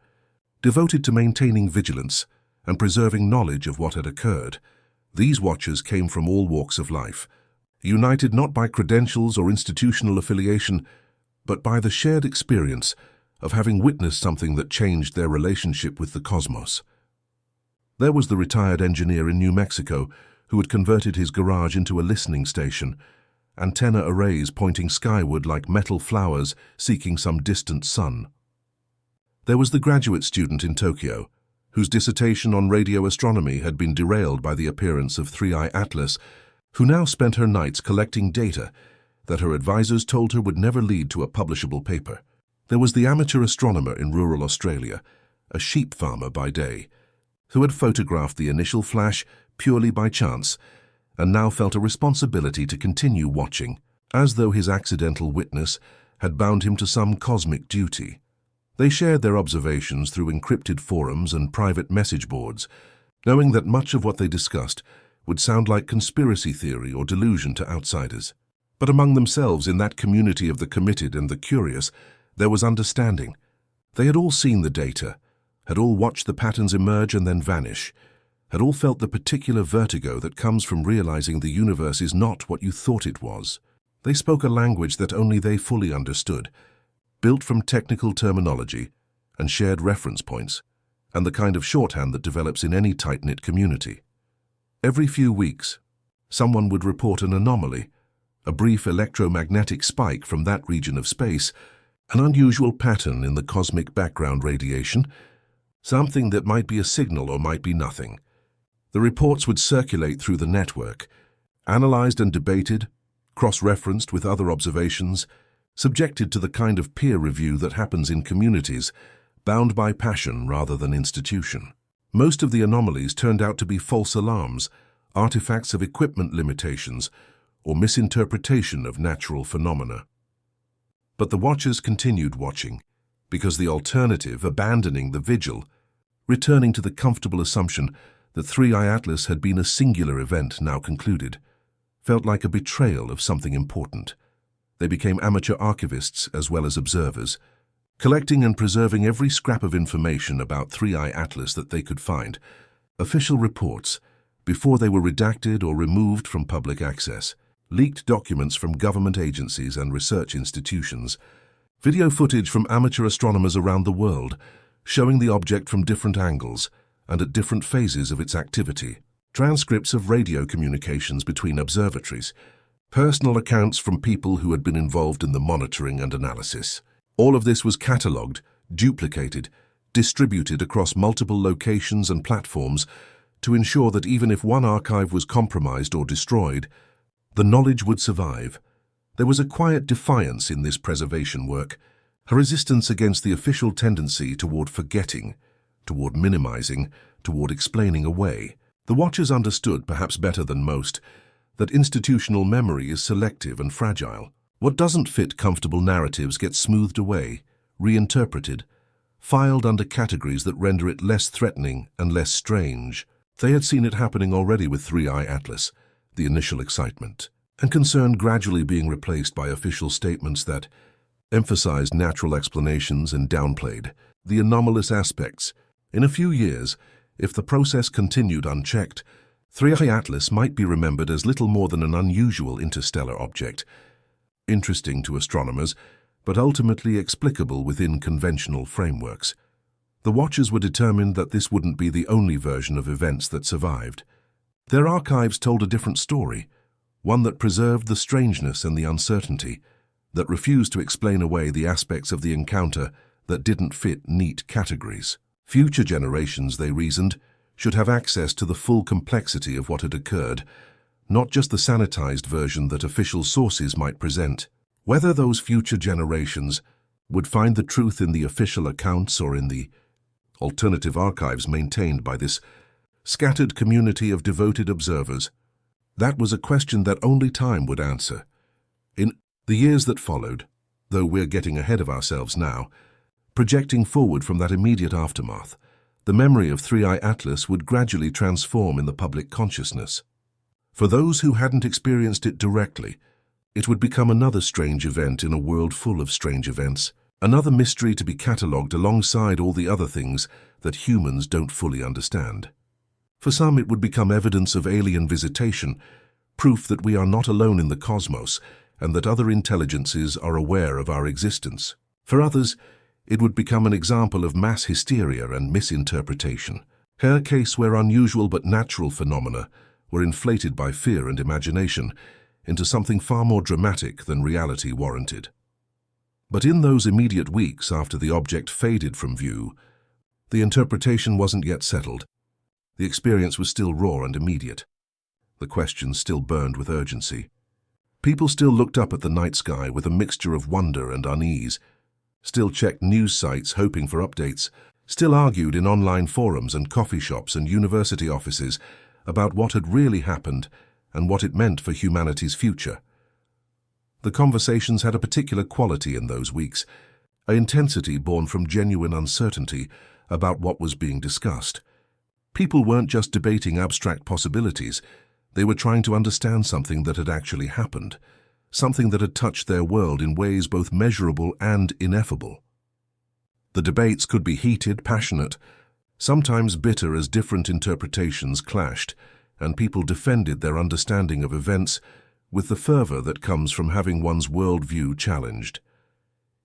devoted to maintaining vigilance and preserving knowledge of what had occurred. These watchers came from all walks of life, united not by credentials or institutional affiliation, but by the shared experience of having witnessed something that changed their relationship with the cosmos. There was the retired engineer in New Mexico who had converted his garage into a listening station, antenna arrays pointing skyward like metal flowers seeking some distant sun. There was the graduate student in Tokyo, whose dissertation on radio astronomy had been derailed by the appearance of 3I Atlas, who now spent her nights collecting data that her advisors told her would never lead to a publishable paper. There was the amateur astronomer in rural Australia, a sheep farmer by day, who had photographed the initial flash purely by chance and now felt a responsibility to continue watching, as though his accidental witness had bound him to some cosmic duty. They shared their observations through encrypted forums and private message boards, knowing that much of what they discussed would sound like conspiracy theory or delusion to outsiders. But among themselves, in that community of the committed and the curious, there was understanding. They had all seen the data, had all watched the patterns emerge and then vanish, had all felt the particular vertigo that comes from realizing the universe is not what you thought it was. They spoke a language that only they fully understood, built from technical terminology and shared reference points, and the kind of shorthand that develops in any tight-knit community. Every few weeks, someone would report an anomaly, a brief electromagnetic spike from that region of space, an unusual pattern in the cosmic background radiation, something that might be a signal or might be nothing. The reports would circulate through the network, analyzed and debated, cross-referenced with other observations, subjected to the kind of peer review that happens in communities, bound by passion rather than institution. Most of the anomalies turned out to be false alarms, artifacts of equipment limitations, or misinterpretation of natural phenomena. But the watchers continued watching, because the alternative, abandoning the vigil, returning to the comfortable assumption that 3i Atlas had been a singular event now concluded, felt like a betrayal of something important. They became amateur archivists as well as observers, collecting and preserving every scrap of information about 3i Atlas that they could find, official reports, before they were redacted or removed from public access, leaked documents from government agencies and research institutions, video footage from amateur astronomers around the world, showing the object from different angles and at different phases of its activity, transcripts of radio communications between observatories, personal accounts from people who had been involved in the monitoring and analysis. All of this was catalogued, duplicated, distributed across multiple locations and platforms to ensure that even if one archive was compromised or destroyed, the knowledge would survive. There was a quiet defiance in this preservation work, a resistance against the official tendency toward forgetting, toward minimizing, toward explaining away. The watchers understood, perhaps better than most, that institutional memory is selective and fragile. What doesn't fit comfortable narratives gets smoothed away, reinterpreted, filed under categories that render it less threatening and less strange. They had seen it happening already with 3i Atlas, the initial excitement, and concern gradually being replaced by official statements that emphasized natural explanations and downplayed the anomalous aspects. In a few years, if the process continued unchecked, 3i Atlas might be remembered as little more than an unusual interstellar object, interesting to astronomers, but ultimately explicable within conventional frameworks. The watchers were determined that this wouldn't be the only version of events that survived. Their archives told a different story, one that preserved the strangeness and the uncertainty, that refused to explain away the aspects of the encounter that didn't fit neat categories. Future generations, they reasoned, should have access to the full complexity of what had occurred, not just the sanitized version that official sources might present. Whether those future generations would find the truth in the official accounts or in the alternative archives maintained by this scattered community of devoted observers, that was a question that only time would answer. In the years that followed, though we're getting ahead of ourselves now, projecting forward from that immediate aftermath, the memory of 3i Atlas would gradually transform in the public consciousness. For those who hadn't experienced it directly, it would become another strange event in a world full of strange events, another mystery to be catalogued alongside all the other things that humans don't fully understand. For some, it would become evidence of alien visitation, proof that we are not alone in the cosmos and that other intelligences are aware of our existence. For others, it would become an example of mass hysteria and misinterpretation, a case where unusual but natural phenomena were inflated by fear and imagination into something far more dramatic than reality warranted. But in those immediate weeks after the object faded from view, the interpretation wasn't yet settled. The experience was still raw and immediate. The questions still burned with urgency. People still looked up at the night sky with a mixture of wonder and unease, still checked news sites hoping for updates, still argued in online forums and coffee shops and university offices about what had really happened and what it meant for humanity's future. The conversations had a particular quality in those weeks, an intensity born from genuine uncertainty about what was being discussed. People weren't just debating abstract possibilities, they were trying to understand something that had actually happened, something that had touched their world in ways both measurable and ineffable. The debates could be heated, passionate, sometimes bitter as different interpretations clashed, and people defended their understanding of events with the fervor that comes from having one's worldview challenged.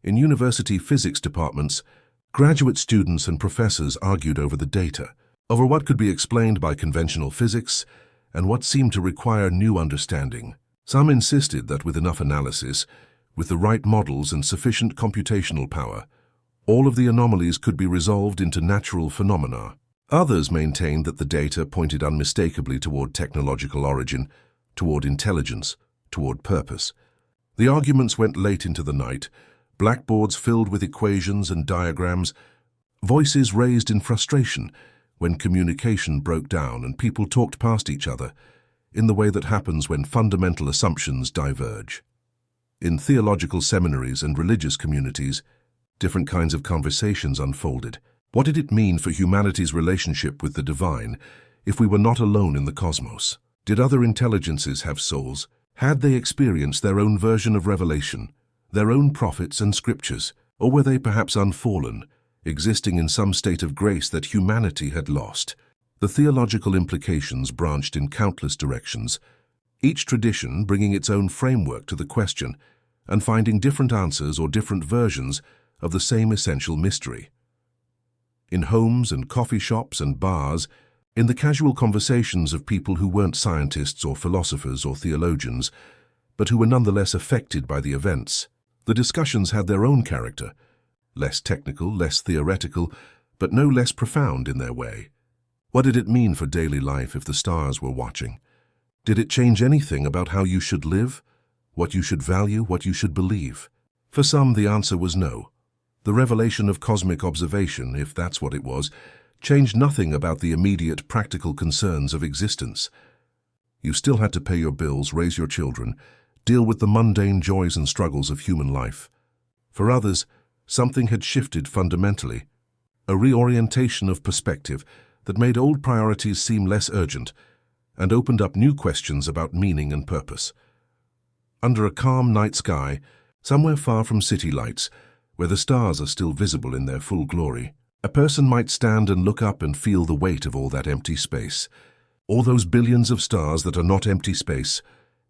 In university physics departments, graduate students and professors argued over the data, over what could be explained by conventional physics and what seemed to require new understanding. Some insisted that with enough analysis, with the right models and sufficient computational power, all of the anomalies could be resolved into natural phenomena. Others maintained that the data pointed unmistakably toward technological origin, toward intelligence, toward purpose. The arguments went late into the night, blackboards filled with equations and diagrams, voices raised in frustration when communication broke down and people talked past each other in the way that happens when fundamental assumptions diverge. In theological seminaries and religious communities, different kinds of conversations unfolded. What did it mean for humanity's relationship with the divine if we were not alone in the cosmos? Did other intelligences have souls? Had they experienced their own version of revelation, their own prophets and scriptures, or were they perhaps unfallen, existing in some state of grace that humanity had lost? The theological implications branched in countless directions, each tradition bringing its own framework to the question and finding different answers or different versions of the same essential mystery. In homes and coffee shops and bars, in the casual conversations of people who weren't scientists or philosophers or theologians, but who were nonetheless affected by the events, the discussions had their own character, less technical, less theoretical, but no less profound in their way. What did it mean for daily life if the stars were watching? Did it change anything about how you should live, what you should value, what you should believe? For some, the answer was no. The revelation of cosmic observation, if that's what it was, changed nothing about the immediate practical concerns of existence. You still had to pay your bills, raise your children, deal with the mundane joys and struggles of human life. For others, something had shifted fundamentally, a reorientation of perspective that made old priorities seem less urgent and opened up new questions about meaning and purpose. Under a calm night sky, somewhere far from city lights, where the stars are still visible in their full glory, a person might stand and look up and feel the weight of all that empty space, all those billions of stars that are not empty space,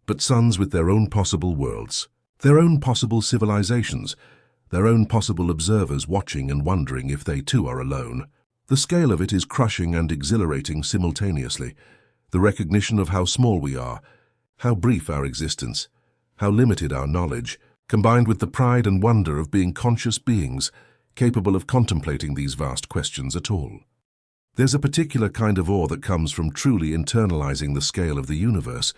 but suns with their own possible worlds, their own possible civilizations, their own possible observers watching and wondering if they too are alone. The scale of it is crushing and exhilarating simultaneously. The recognition of how small we are, how brief our existence, how limited our knowledge, combined with the pride and wonder of being conscious beings capable of contemplating these vast questions at all. There's a particular kind of awe that comes from truly internalizing the scale of the universe,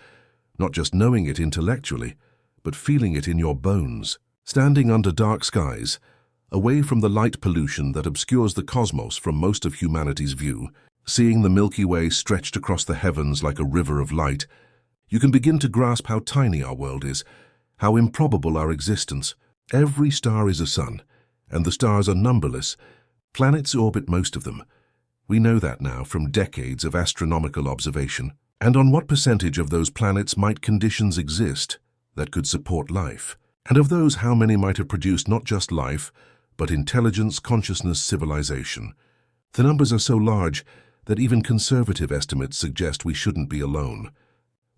not just knowing it intellectually, but feeling it in your bones, standing under dark skies, away from the light pollution that obscures the cosmos from most of humanity's view, seeing the Milky Way stretched across the heavens like a river of light. You can begin to grasp how tiny our world is, how improbable our existence. Every star is a sun, and the stars are numberless. Planets orbit most of them. We know that now from decades of astronomical observation. And on what percentage of those planets might conditions exist that could support life? And of those, how many might have produced not just life, but intelligence, consciousness, civilization? The numbers are so large that even conservative estimates suggest we shouldn't be alone.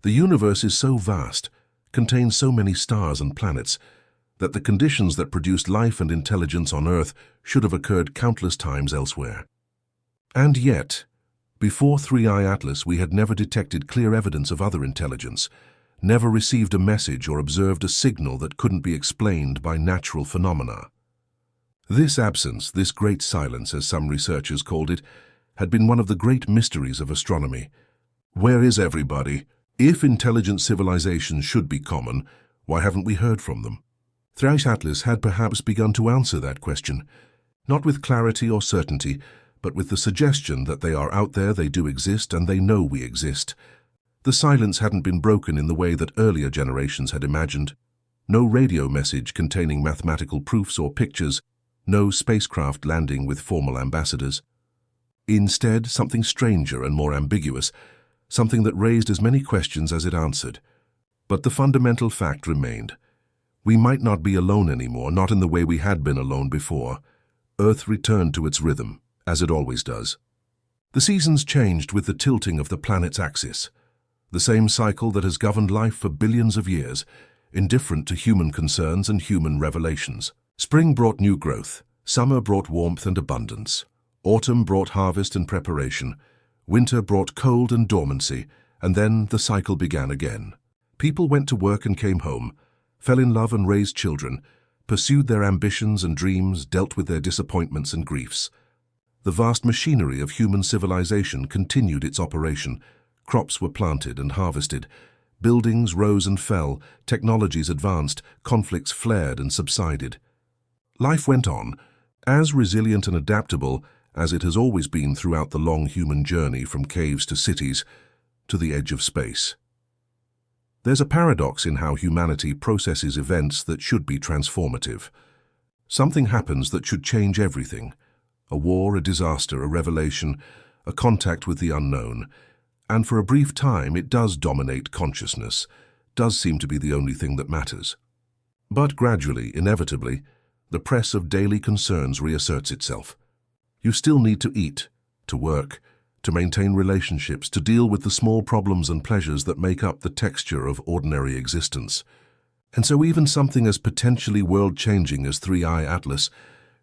The universe is so vast, contains so many stars and planets, that the conditions that produced life and intelligence on Earth should have occurred countless times elsewhere. And yet, before 3i Atlas, we had never detected clear evidence of other intelligence, never received a message or observed a signal that couldn't be explained by natural phenomena. This absence, this great silence, as some researchers called it, had been one of the great mysteries of astronomy. Where is everybody? If intelligent civilizations should be common, why haven't we heard from them? 3i Atlas had perhaps begun to answer that question, not with clarity or certainty, but with the suggestion that they are out there, they do exist, and they know we exist. The silence hadn't been broken in the way that earlier generations had imagined. No radio message containing mathematical proofs or pictures, no spacecraft landing with formal ambassadors. Instead, something stranger and more ambiguous, something that raised as many questions as it answered. But the fundamental fact remained. We might not be alone anymore, not in the way we had been alone before. Earth returned to its rhythm, as it always does. The seasons changed with the tilting of the planet's axis, the same cycle that has governed life for billions of years, indifferent to human concerns and human revelations. Spring brought new growth, summer brought warmth and abundance, autumn brought harvest and preparation, winter brought cold and dormancy, and then the cycle began again. People went to work and came home, fell in love and raised children, pursued their ambitions and dreams, dealt with their disappointments and griefs. The vast machinery of human civilization continued its operation. Crops were planted and harvested. Buildings rose and fell, technologies advanced, conflicts flared and subsided. Life went on, as resilient and adaptable as it has always been throughout the long human journey from caves to cities to the edge of space. There's a paradox in how humanity processes events that should be transformative. Something happens that should change everything. A war, a disaster, a revelation, a contact with the unknown. And for a brief time it does dominate consciousness, does seem to be the only thing that matters. But gradually, inevitably, the press of daily concerns reasserts itself. You still need to eat, to work, to maintain relationships, to deal with the small problems and pleasures that make up the texture of ordinary existence. And so even something as potentially world-changing as 3i Atlas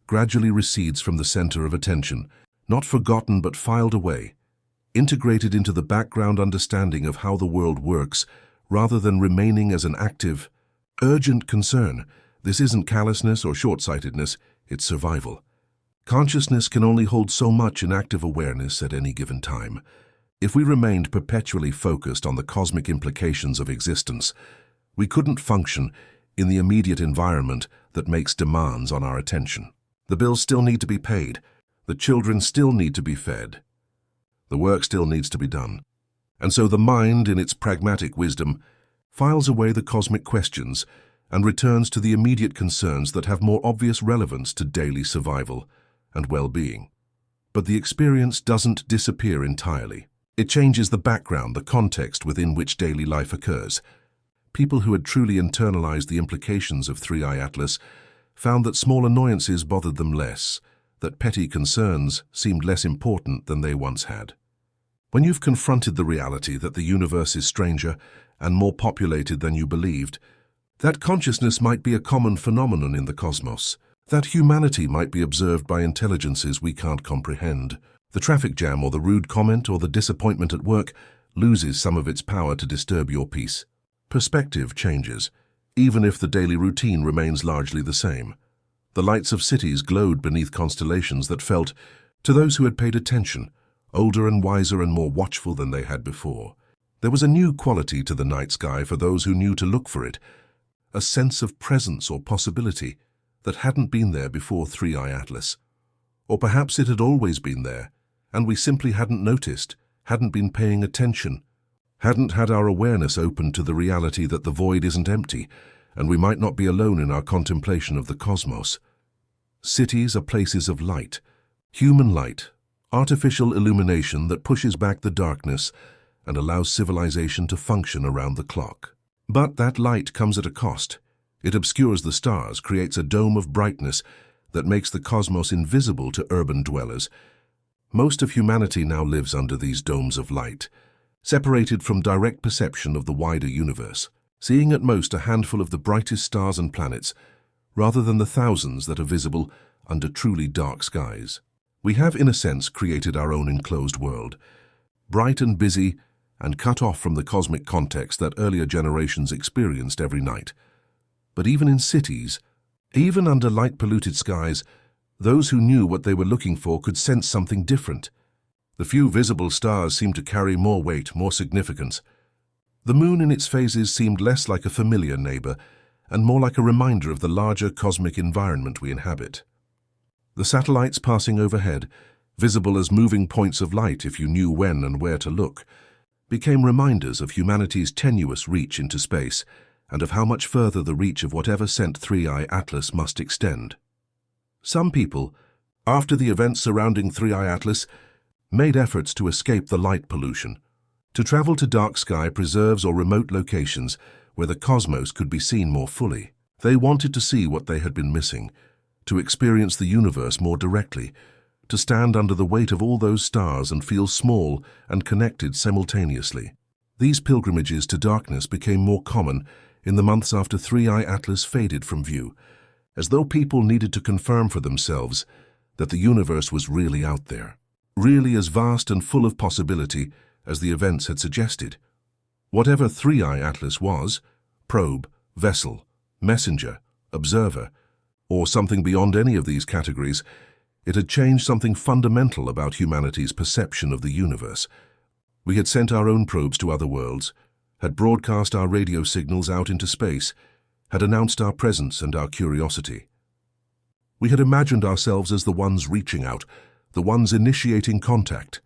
gradually recedes from the center of attention, not forgotten but filed away, integrated into the background understanding of how the world works, rather than remaining as an active, urgent concern. This isn't callousness or short-sightedness, it's survival. Consciousness can only hold so much in active awareness at any given time. If we remained perpetually focused on the cosmic implications of existence, we couldn't function in the immediate environment that makes demands on our attention. The bills still need to be paid. The children still need to be fed. The work still needs to be done. And so the mind, in its pragmatic wisdom, files away the cosmic questions and returns to the immediate concerns that have more obvious relevance to daily survival and well-being. But the experience doesn't disappear entirely. It changes the background, the context within which daily life occurs. People who had truly internalized the implications of 3i Atlas found that small annoyances bothered them less, that petty concerns seemed less important than they once had. When you've confronted the reality that the universe is stranger and more populated than you believed, that consciousness might be a common phenomenon in the cosmos, that humanity might be observed by intelligences we can't comprehend, the traffic jam or the rude comment or the disappointment at work loses some of its power to disturb your peace. Perspective changes, even if the daily routine remains largely the same. The lights of cities glowed beneath constellations that felt, to those who had paid attention, older and wiser and more watchful than they had before. There was a new quality to the night sky for those who knew to look for it, a sense of presence or possibility that hadn't been there before 3i Atlas. Or perhaps it had always been there, and we simply hadn't noticed, hadn't been paying attention, hadn't had our awareness open to the reality that the void isn't empty, and we might not be alone in our contemplation of the cosmos. Cities are places of light, human light, artificial illumination that pushes back the darkness and allows civilization to function around the clock. But that light comes at a cost. It obscures the stars, creates a dome of brightness that makes the cosmos invisible to urban dwellers. Most of humanity now lives under these domes of light, separated from direct perception of the wider universe, seeing at most a handful of the brightest stars and planets, rather than the thousands that are visible under truly dark skies. We have, in a sense, created our own enclosed world, bright and busy and cut off from the cosmic context that earlier generations experienced every night. But even in cities, even under light-polluted skies, those who knew what they were looking for could sense something different. The few visible stars seemed to carry more weight, more significance. The moon in its phases seemed less like a familiar neighbor and more like a reminder of the larger cosmic environment we inhabit. The satellites passing overhead, visible as moving points of light if you knew when and where to look, became reminders of humanity's tenuous reach into space and of how much further the reach of whatever sent 3i Atlas must extend. Some people, after the events surrounding 3i Atlas, made efforts to escape the light pollution, to travel to dark sky preserves or remote locations where the cosmos could be seen more fully. They wanted to see what they had been missing, to experience the universe more directly, to stand under the weight of all those stars and feel small and connected simultaneously. These pilgrimages to darkness became more common in the months after 3i Atlas faded from view, as though people needed to confirm for themselves that the universe was really out there, really as vast and full of possibility as the events had suggested. Whatever 3i Atlas was, probe, vessel, messenger, observer, or something beyond any of these categories, it had changed something fundamental about humanity's perception of the universe. We had sent our own probes to other worlds, had broadcast our radio signals out into space, had announced our presence and our curiosity. We had imagined ourselves as the ones reaching out, the ones initiating contact,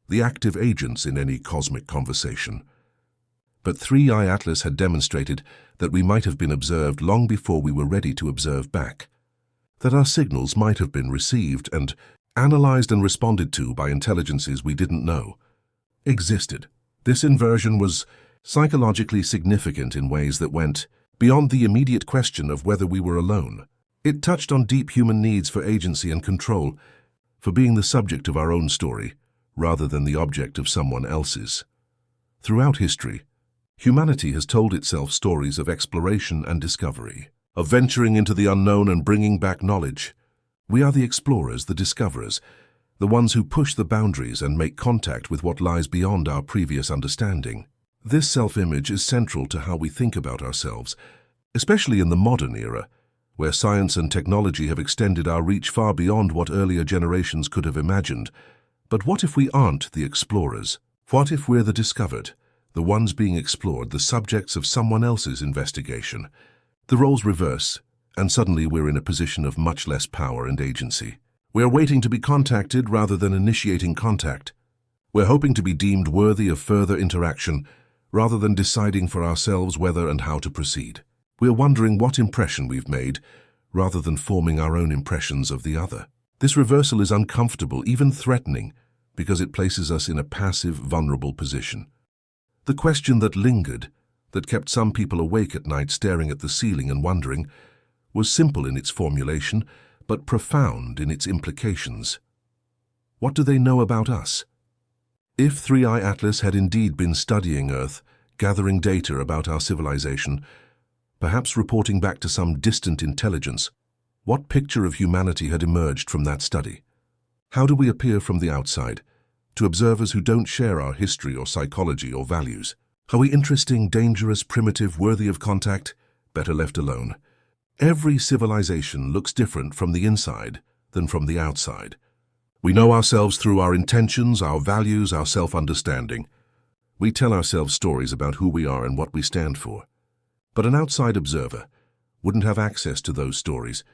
the active agents in any cosmic conversation. But 3i Atlas had demonstrated that we might have been observed long before we were ready to observe back, that our signals might have been received and analyzed and responded to by intelligences we didn't know existed. This inversion was psychologically significant in ways that went beyond the immediate question of whether we were alone. It touched on deep human needs for agency and control, for being the subject of our own story, rather than the object of someone else's. Throughout history, humanity has told itself stories of exploration and discovery, of venturing into the unknown and bringing back knowledge. We are the explorers, the discoverers, the ones who push the boundaries and make contact with what lies beyond our previous understanding. This self-image is central to how we think about ourselves, especially in the modern era, where science and technology have extended our reach far beyond what earlier generations could have imagined. But what if we aren't the explorers? What if we're the discovered, the ones being explored, the subjects of someone else's investigation? The roles reverse, and suddenly we're in a position of much less power and agency. We're waiting to be contacted rather than initiating contact. We're hoping to be deemed worthy of further interaction rather than deciding for ourselves whether and how to proceed. We're wondering what impression we've made rather than forming our own impressions of the other. This reversal is uncomfortable, even threatening, because it places us in a passive, vulnerable position. The question that lingered, that kept some people awake at night staring at the ceiling and wondering, was simple in its formulation, but profound in its implications. What do they know about us? If 3i Atlas had indeed been studying Earth, gathering data about our civilization, perhaps reporting back to some distant intelligence, what picture of humanity had emerged from that study? How do we appear from the outside, to observers who don't share our history or psychology or values? Are we interesting, dangerous, primitive, worthy of contact? Better left alone. Every civilization looks different from the inside than from the outside. We know ourselves through our intentions, our values, our self-understanding. We tell ourselves stories about who we are and what we stand for. But an outside observer wouldn't have access to those stories,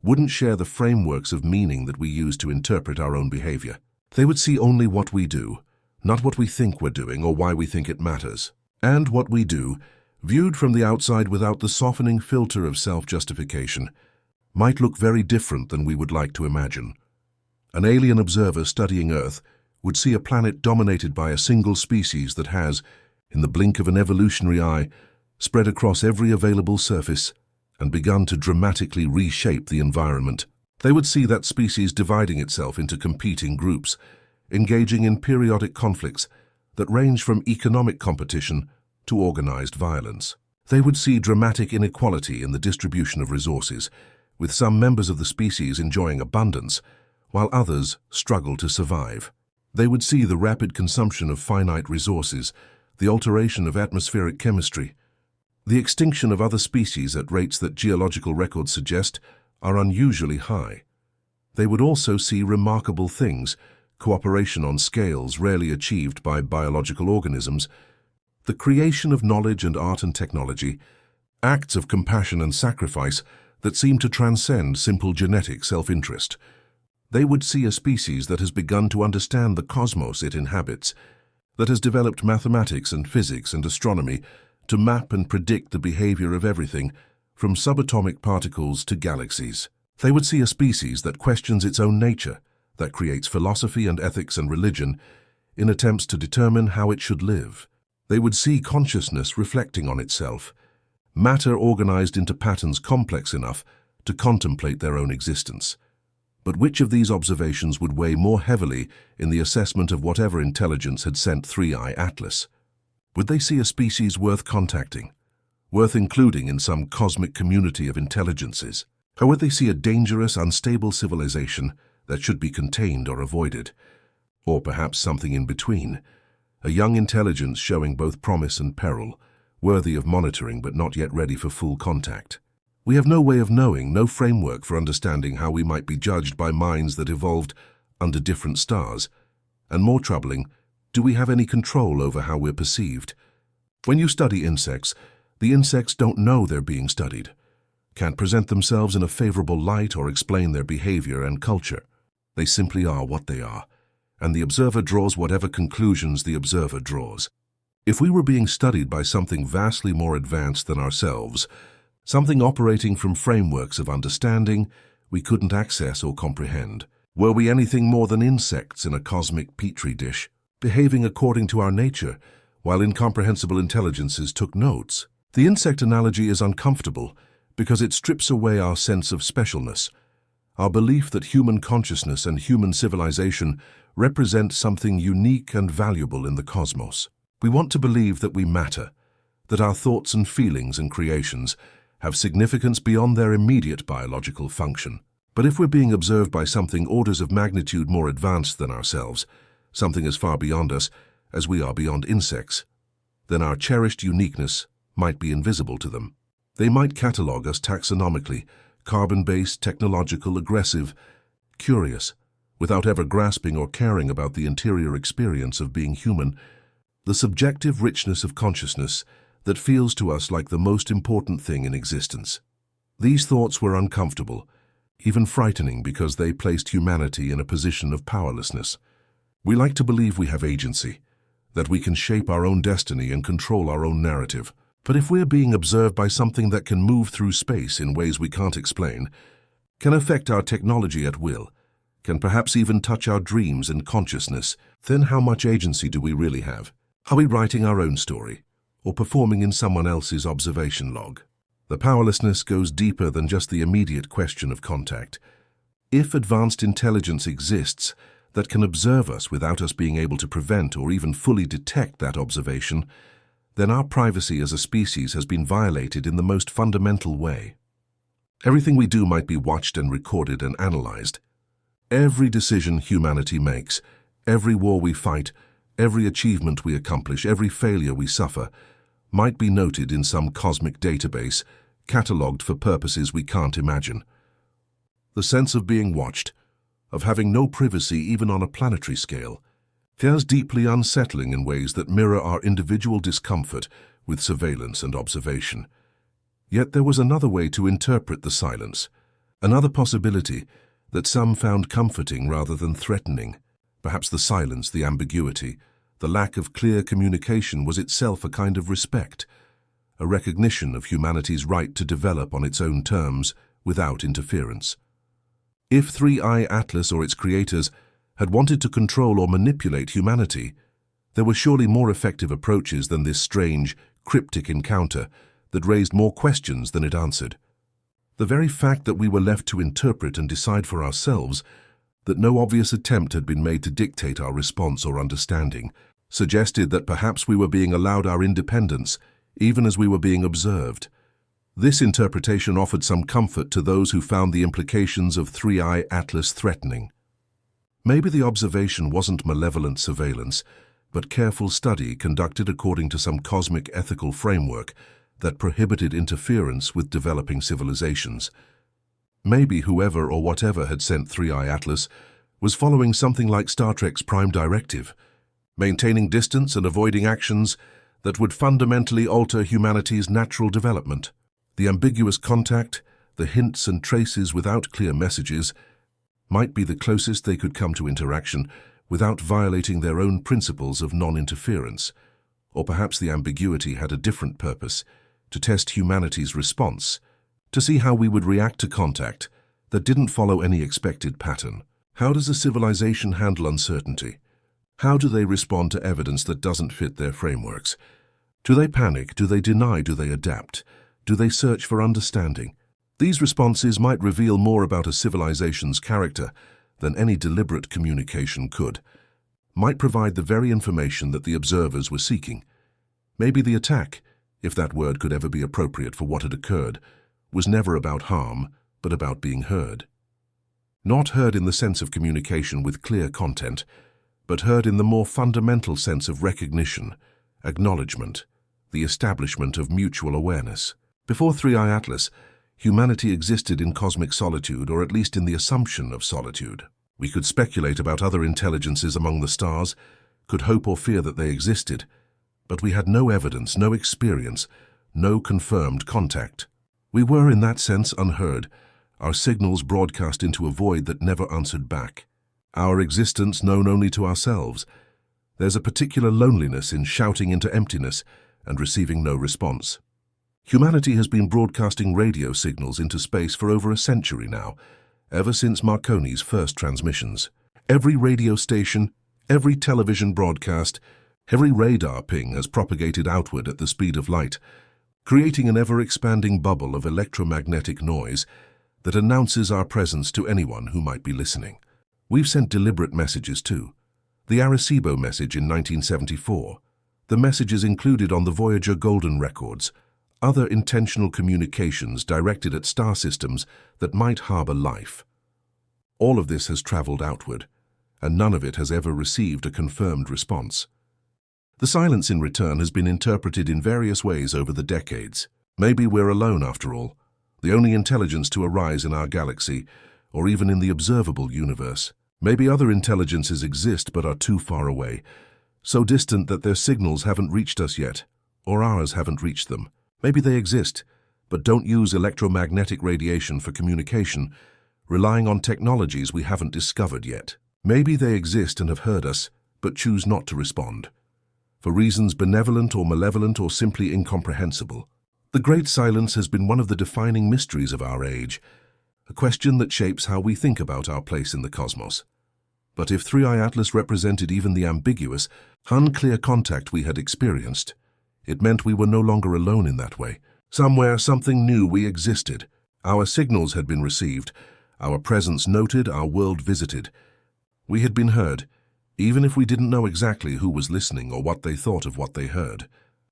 wouldn't share the frameworks of meaning that we use to interpret our own behavior. They would see only what we do, not what we think we're doing or why we think it matters. And what we do, viewed from the outside without the softening filter of self-justification, might look very different than we would like to imagine. An alien observer studying Earth would see a planet dominated by a single species that has, in the blink of an evolutionary eye, spread across every available surface and begun to dramatically reshape the environment. They would see that species dividing itself into competing groups, engaging in periodic conflicts that range from economic competition to organized violence. They would see dramatic inequality in the distribution of resources, with some members of the species enjoying abundance, while others struggle to survive. They would see the rapid consumption of finite resources, the alteration of atmospheric chemistry, the extinction of other species at rates that geological records suggest are unusually high. They would also see remarkable things, cooperation on scales rarely achieved by biological organisms, the creation of knowledge and art and technology, acts of compassion and sacrifice that seem to transcend simple genetic self-interest. They would see a species that has begun to understand the cosmos it inhabits, that has developed mathematics and physics and astronomy to map and predict the behavior of everything, from subatomic particles to galaxies. They would see a species that questions its own nature, that creates philosophy and ethics and religion in attempts to determine how it should live. They would see consciousness reflecting on itself, matter organized into patterns complex enough to contemplate their own existence. But which of these observations would weigh more heavily in the assessment of whatever intelligence had sent 3i Atlas? Would they see a species worth contacting, worth including in some cosmic community of intelligences? Or would they see a dangerous, unstable civilization that should be contained or avoided? Or perhaps something in between, a young intelligence showing both promise and peril, worthy of monitoring but not yet ready for full contact? We have no way of knowing, no framework for understanding how we might be judged by minds that evolved under different stars. And more troubling, do we have any control over how we're perceived? When you study insects, the insects don't know they're being studied, can't present themselves in a favorable light or explain their behavior and culture. They simply are what they are, and the observer draws whatever conclusions the observer draws. If we were being studied by something vastly more advanced than ourselves, something operating from frameworks of understanding we couldn't access or comprehend, were we anything more than insects in a cosmic petri dish, behaving according to our nature, while incomprehensible intelligences took notes? The insect analogy is uncomfortable because it strips away our sense of specialness, our belief that human consciousness and human civilization represent something unique and valuable in the cosmos. We want to believe that we matter, that our thoughts and feelings and creations have significance beyond their immediate biological function. But if we're being observed by something orders of magnitude more advanced than ourselves, something as far beyond us as we are beyond insects, then our cherished uniqueness might be invisible to them. They might catalogue us taxonomically, carbon-based, technological, aggressive, curious, without ever grasping or caring about the interior experience of being human, the subjective richness of consciousness that feels to us like the most important thing in existence. These thoughts were uncomfortable, even frightening, because they placed humanity in a position of powerlessness. We like to believe we have agency, that we can shape our own destiny and control our own narrative. But if we're being observed by something that can move through space in ways we can't explain, can affect our technology at will, can perhaps even touch our dreams and consciousness, then how much agency do we really have? Are we writing our own story, or performing in someone else's observation log? The powerlessness goes deeper than just the immediate question of contact. If advanced intelligence exists that can observe us without us being able to prevent or even fully detect that observation, then our privacy as a species has been violated in the most fundamental way. Everything we do might be watched and recorded and analyzed. Every decision humanity makes, every war we fight, every achievement we accomplish, every failure we suffer, might be noted in some cosmic database, catalogued for purposes we can't imagine. The sense of being watched, of having no privacy even on a planetary scale, feels deeply unsettling in ways that mirror our individual discomfort with surveillance and observation. Yet there was another way to interpret the silence, another possibility that some found comforting rather than threatening. Perhaps the silence, the ambiguity, the lack of clear communication was itself a kind of respect, a recognition of humanity's right to develop on its own terms without interference. If 3i Atlas or its creators had wanted to control or manipulate humanity, there were surely more effective approaches than this strange, cryptic encounter that raised more questions than it answered. The very fact that we were left to interpret and decide for ourselves, that no obvious attempt had been made to dictate our response or understanding, suggested that perhaps we were being allowed our independence, even as we were being observed. This interpretation offered some comfort to those who found the implications of 3i Atlas threatening. Maybe the observation wasn't malevolent surveillance, but careful study conducted according to some cosmic ethical framework that prohibited interference with developing civilizations. Maybe whoever or whatever had sent 3i Atlas was following something like Star Trek's Prime Directive, maintaining distance and avoiding actions that would fundamentally alter humanity's natural development. The ambiguous contact, the hints and traces without clear messages, might be the closest they could come to interaction without violating their own principles of non-interference. Or perhaps the ambiguity had a different purpose, to test humanity's response, to see how we would react to contact that didn't follow any expected pattern. How does a civilization handle uncertainty? How do they respond to evidence that doesn't fit their frameworks? Do they panic? Do they deny? Do they adapt? Do they search for understanding? These responses might reveal more about a civilization's character than any deliberate communication could, might provide the very information that the observers were seeking. Maybe the attack, if that word could ever be appropriate for what had occurred, was never about harm, but about being heard. Not heard in the sense of communication with clear content, but heard in the more fundamental sense of recognition, acknowledgement, the establishment of mutual awareness. Before 3i Atlas, humanity existed in cosmic solitude, or at least in the assumption of solitude. We could speculate about other intelligences among the stars, could hope or fear that they existed, but we had no evidence, no experience, no confirmed contact. We were, in that sense, unheard, our signals broadcast into a void that never answered back. Our existence known only to ourselves. There's a particular loneliness in shouting into emptiness and receiving no response. Humanity has been broadcasting radio signals into space for over a century now, ever since Marconi's first transmissions. Every radio station, every television broadcast, every radar ping has propagated outward at the speed of light, creating an ever-expanding bubble of electromagnetic noise that announces our presence to anyone who might be listening. We've sent deliberate messages too. The Arecibo message in 1974, the messages included on the Voyager Golden records, other intentional communications directed at star systems that might harbor life. All of this has traveled outward, and none of it has ever received a confirmed response. The silence in return has been interpreted in various ways over the decades. Maybe we're alone after all, the only intelligence to arise in our galaxy, or even in the observable universe. Maybe other intelligences exist but are too far away, so distant that their signals haven't reached us yet, or ours haven't reached them. Maybe they exist, but don't use electromagnetic radiation for communication, relying on technologies we haven't discovered yet. Maybe they exist and have heard us, but choose not to respond, for reasons benevolent or malevolent or simply incomprehensible. The Great Silence has been one of the defining mysteries of our age, a question that shapes how we think about our place in the cosmos. But if 3i Atlas represented even the ambiguous, unclear contact we had experienced, it meant we were no longer alone in that way. Somewhere, something knew we existed. Our signals had been received, our presence noted, our world visited. We had been heard, even if we didn't know exactly who was listening or what they thought of what they heard.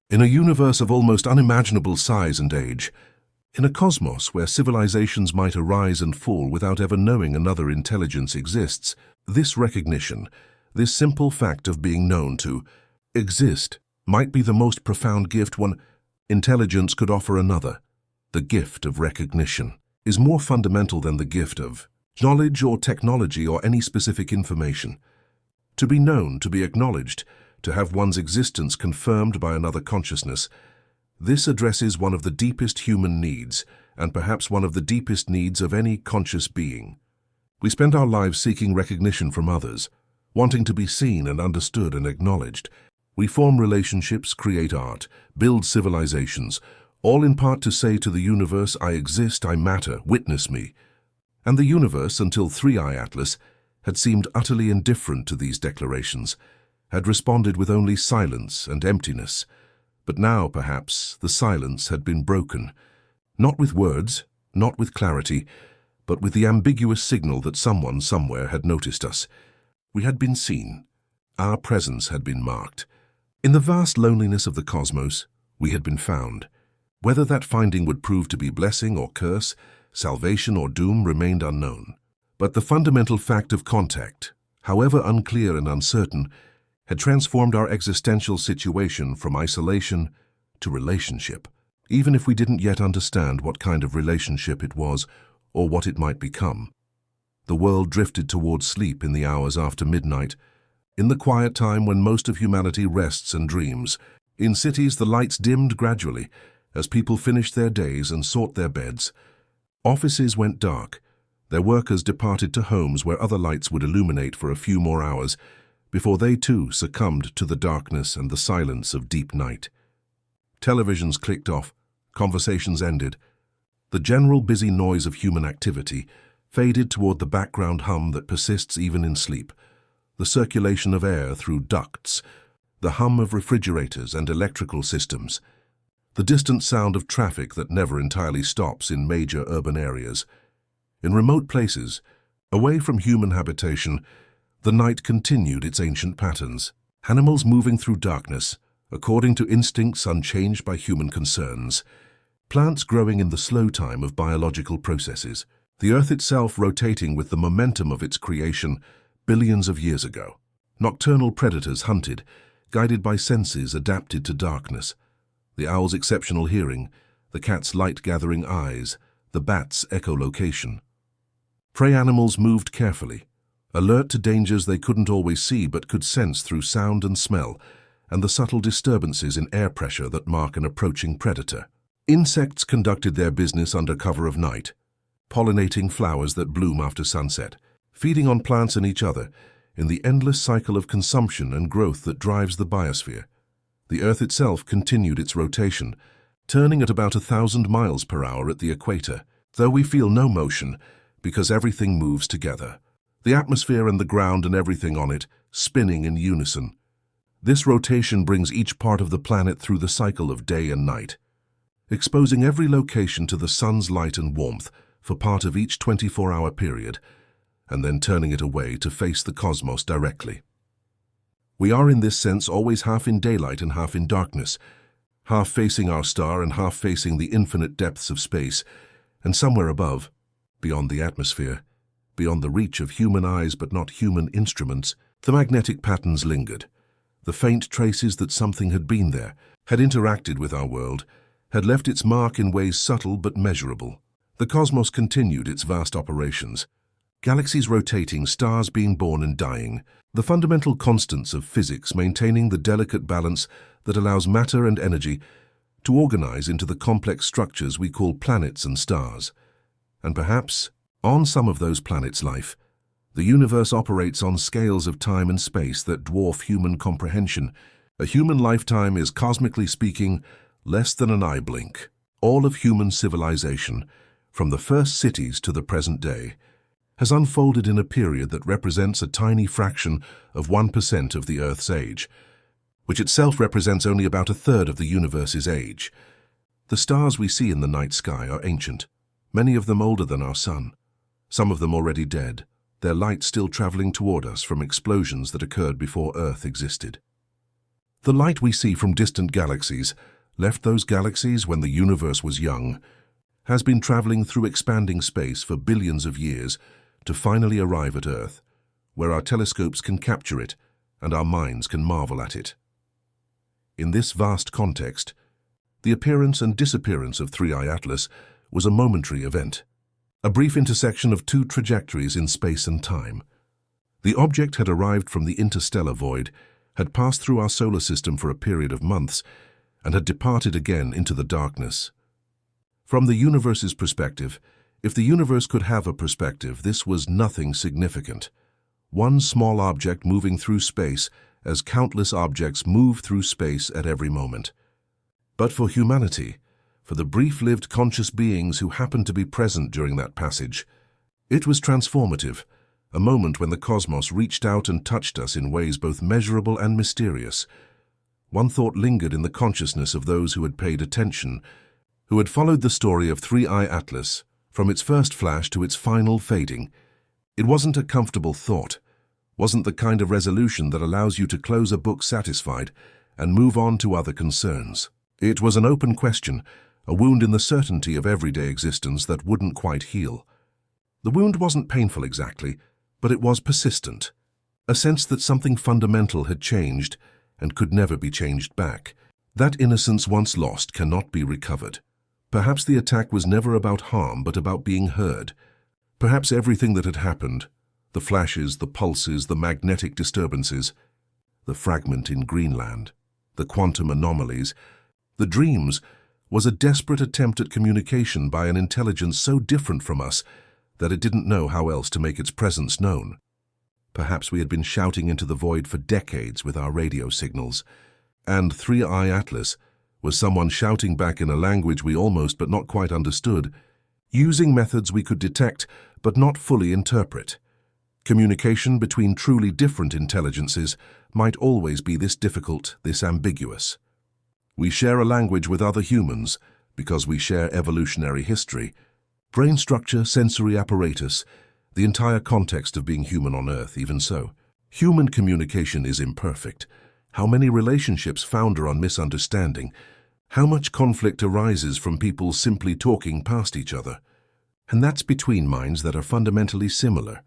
In a universe of almost unimaginable size and age, in a cosmos where civilizations might arise and fall without ever knowing another intelligence exists, this recognition, this simple fact of being known to exist, might be the most profound gift one intelligence could offer another. The gift of recognition is more fundamental than the gift of knowledge or technology or any specific information. To be known, to be acknowledged, to have one's existence confirmed by another consciousness, this addresses one of the deepest human needs, and perhaps one of the deepest needs of any conscious being. We spend our lives seeking recognition from others, wanting to be seen and understood and acknowledged. We form relationships, create art, build civilizations, all in part to say to the universe, I exist, I matter, witness me. And the universe, until 3i Atlas, had seemed utterly indifferent to these declarations, had responded with only silence and emptiness. But now, perhaps, the silence had been broken, not with words, not with clarity, but with the ambiguous signal that someone somewhere had noticed us. We had been seen. Our presence had been marked. In the vast loneliness of the cosmos, we had been found. Whether that finding would prove to be blessing or curse, salvation or doom remained unknown. But the fundamental fact of contact, however unclear and uncertain, had transformed our existential situation from isolation to relationship, even if we didn't yet understand what kind of relationship it was or what it might become. The world drifted towards sleep in the hours after midnight, in the quiet time when most of humanity rests and dreams. In cities, the lights dimmed gradually as people finished their days and sought their beds. Offices went dark. Their workers departed to homes where other lights would illuminate for a few more hours before they too succumbed to the darkness and the silence of deep night. Televisions clicked off, conversations ended. The general busy noise of human activity faded toward the background hum that persists even in sleep, the circulation of air through ducts, the hum of refrigerators and electrical systems. the distant sound of traffic that never entirely stops in major urban areas. In remote places, away from human habitation, the night continued its ancient patterns. Animals moving through darkness, according to instincts unchanged by human concerns. Plants growing in the slow time of biological processes. The earth itself rotating with the momentum of its creation billions of years ago. Nocturnal predators hunted, guided by senses adapted to darkness. The owl's exceptional hearing, the cat's light-gathering eyes, the bat's echolocation. Prey animals moved carefully, alert to dangers they couldn't always see but could sense through sound and smell, and the subtle disturbances in air pressure that mark an approaching predator. Insects conducted their business under cover of night, pollinating flowers that bloom after sunset, feeding on plants and each other, in the endless cycle of consumption and growth that drives the biosphere. The Earth itself continued its rotation, turning at about 1,000 miles per hour at the equator, though we feel no motion because everything moves together. The atmosphere and the ground and everything on it spinning in unison. This rotation brings each part of the planet through the cycle of day and night, exposing every location to the sun's light and warmth for part of each 24-hour period, and then turning it away to face the cosmos directly. We are in this sense always half in daylight and half in darkness, half facing our star and half facing the infinite depths of space, and somewhere above, beyond the atmosphere, beyond the reach of human eyes but not human instruments, the magnetic patterns lingered, the faint traces that something had been there, had interacted with our world, had left its mark in ways subtle but measurable. The cosmos continued its vast operations, galaxies rotating, stars being born and dying, the fundamental constants of physics maintaining the delicate balance that allows matter and energy to organize into the complex structures we call planets and stars. And perhaps, on some of those planets' life, the universe operates on scales of time and space that dwarf human comprehension. A human lifetime is, cosmically speaking, less than an eye blink. All of human civilization, from the first cities to the present day, has unfolded in a period that represents a tiny fraction of 1% of the Earth's age, which itself represents only about a third of the universe's age. The stars we see in the night sky are ancient, many of them older than our sun, some of them already dead, their light still traveling toward us from explosions that occurred before Earth existed. The light we see from distant galaxies left those galaxies when the universe was young, has been traveling through expanding space for billions of years to finally arrive at Earth, where our telescopes can capture it and our minds can marvel at it. In this vast context, the appearance and disappearance of 3I Atlas was a momentary event, a brief intersection of two trajectories in space and time. The object had arrived from the interstellar void, had passed through our solar system for a period of months, and had departed again into the darkness. From the universe's perspective, if the universe could have a perspective, this was nothing significant. One small object moving through space as countless objects move through space at every moment. But for humanity, for the brief-lived conscious beings who happened to be present during that passage, it was transformative, a moment when the cosmos reached out and touched us in ways both measurable and mysterious. One thought lingered in the consciousness of those who had paid attention, who had followed the story of 3I Atlas, from its first flash to its final fading. It wasn't a comfortable thought, wasn't the kind of resolution that allows you to close a book satisfied and move on to other concerns. It was an open question, a wound in the certainty of everyday existence that wouldn't quite heal. The wound wasn't painful exactly, but it was persistent, a sense that something fundamental had changed and could never be changed back. That innocence once lost cannot be recovered. Perhaps the attack was never about harm, but about being heard. Perhaps everything that had happened, the flashes, the pulses, the magnetic disturbances, the fragment in Greenland, the quantum anomalies, the dreams, was a desperate attempt at communication by an intelligence so different from us that it didn't know how else to make its presence known. Perhaps we had been shouting into the void for decades with our radio signals, and 3I Atlas was someone shouting back in a language we almost but not quite understood, using methods we could detect but not fully interpret. Communication between truly different intelligences might always be this difficult, this ambiguous. We share a language with other humans because we share evolutionary history, brain structure, sensory apparatus, the entire context of being human on Earth. Even so, human communication is imperfect. How many relationships founder on misunderstanding? How much conflict arises from people simply talking past each other? And that's between minds that are fundamentally similar,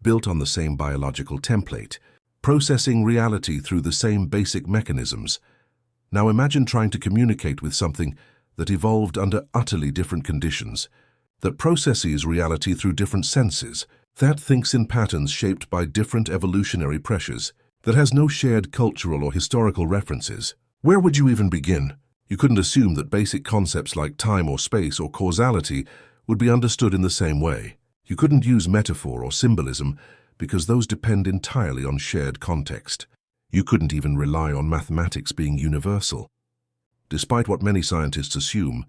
built on the same biological template, processing reality through the same basic mechanisms. Now imagine trying to communicate with something that evolved under utterly different conditions, that processes reality through different senses, that thinks in patterns shaped by different evolutionary pressures, that has no shared cultural or historical references. Where would you even begin? You couldn't assume that basic concepts like time or space or causality would be understood in the same way. You couldn't use metaphor or symbolism because those depend entirely on shared context. You couldn't even rely on mathematics being universal. Despite what many scientists assume,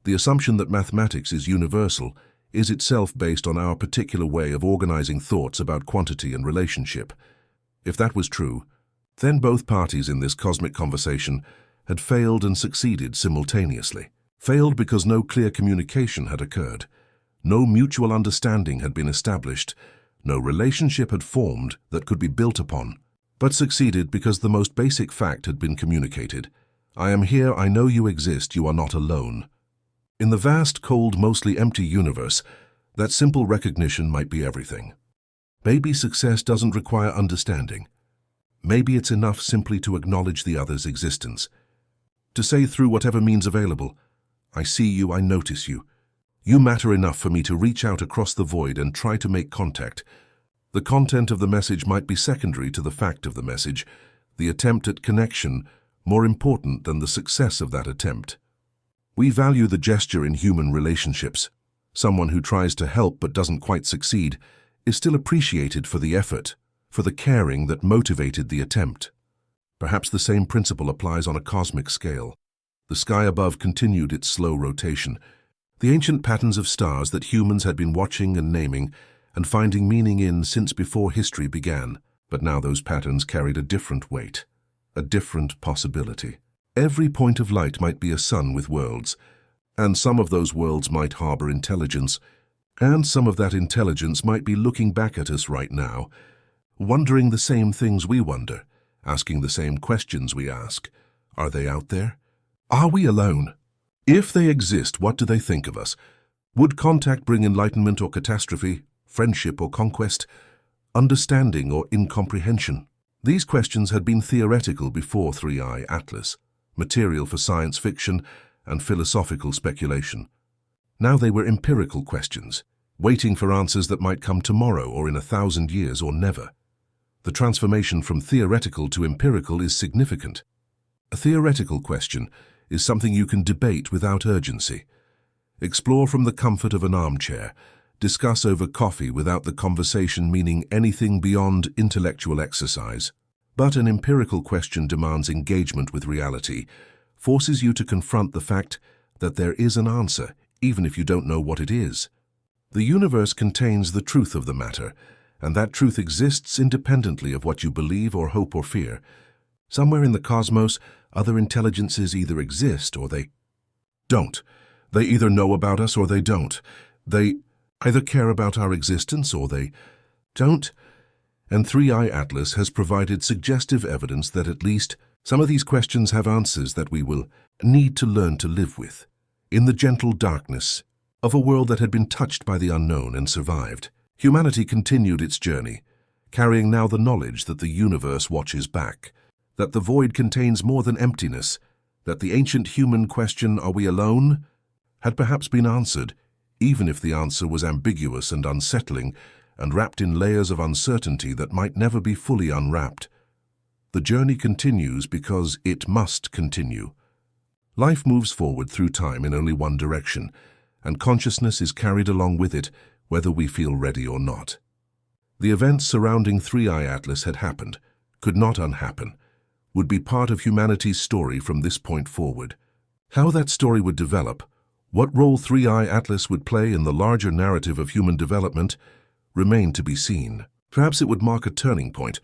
the assumption that mathematics is universal is itself based on our particular way of organizing thoughts about quantity and relationship. If that was true, then both parties in this cosmic conversation had failed and succeeded simultaneously. Failed because no clear communication had occurred, no mutual understanding had been established, no relationship had formed that could be built upon, but succeeded because the most basic fact had been communicated. I am here, I know you exist, you are not alone. In the vast, cold, mostly empty universe, that simple recognition might be everything. Maybe success doesn't require understanding. Maybe it's enough simply to acknowledge the other's existence. To say through whatever means available, I see you, I notice you. You matter enough for me to reach out across the void and try to make contact. The content of the message might be secondary to the fact of the message, the attempt at connection more important than the success of that attempt. We value the gesture in human relationships. Someone who tries to help but doesn't quite succeed is still appreciated for the effort, for the caring that motivated the attempt. Perhaps the same principle applies on a cosmic scale. The sky above continued its slow rotation. The ancient patterns of stars that humans had been watching and naming and finding meaning in since before history began. But now those patterns carried a different weight, a different possibility. Every point of light might be a sun with worlds, and some of those worlds might harbor intelligence, and some of that intelligence might be looking back at us right now, wondering the same things we wonder, asking the same questions we ask. Are they out there? Are we alone? If they exist, what do they think of us? Would contact bring enlightenment or catastrophe, friendship or conquest, understanding or incomprehension? These questions had been theoretical before 3i Atlas, material for science fiction and philosophical speculation. Now they were empirical questions, waiting for answers that might come tomorrow or in 1,000 years or never. The transformation from theoretical to empirical is significant. A theoretical question is something you can debate without urgency, explore from the comfort of an armchair, discuss over coffee without the conversation meaning anything beyond intellectual exercise. But an empirical question demands engagement with reality, forces you to confront the fact that there is an answer, even if you don't know what it is. The universe contains the truth of the matter, and that truth exists independently of what you believe or hope or fear. Somewhere in the cosmos, other intelligences either exist or they don't. They either know about us or they don't. They either care about our existence or they don't. And 3i Atlas has provided suggestive evidence that at least some of these questions have answers that we will need to learn to live with. In the gentle darkness of a world that had been touched by the unknown and survived, humanity continued its journey, carrying now the knowledge that the universe watches back, that the void contains more than emptiness, that the ancient human question, are we alone, had perhaps been answered, even if the answer was ambiguous and unsettling, and wrapped in layers of uncertainty that might never be fully unwrapped. The journey continues because it must continue. Life moves forward through time in only one direction, and consciousness is carried along with it, whether we feel ready or not. The events surrounding 3i Atlas had happened, could not unhappen, would be part of humanity's story from this point forward. How that story would develop, what role 3i Atlas would play in the larger narrative of human development, remained to be seen. Perhaps it would mark a turning point,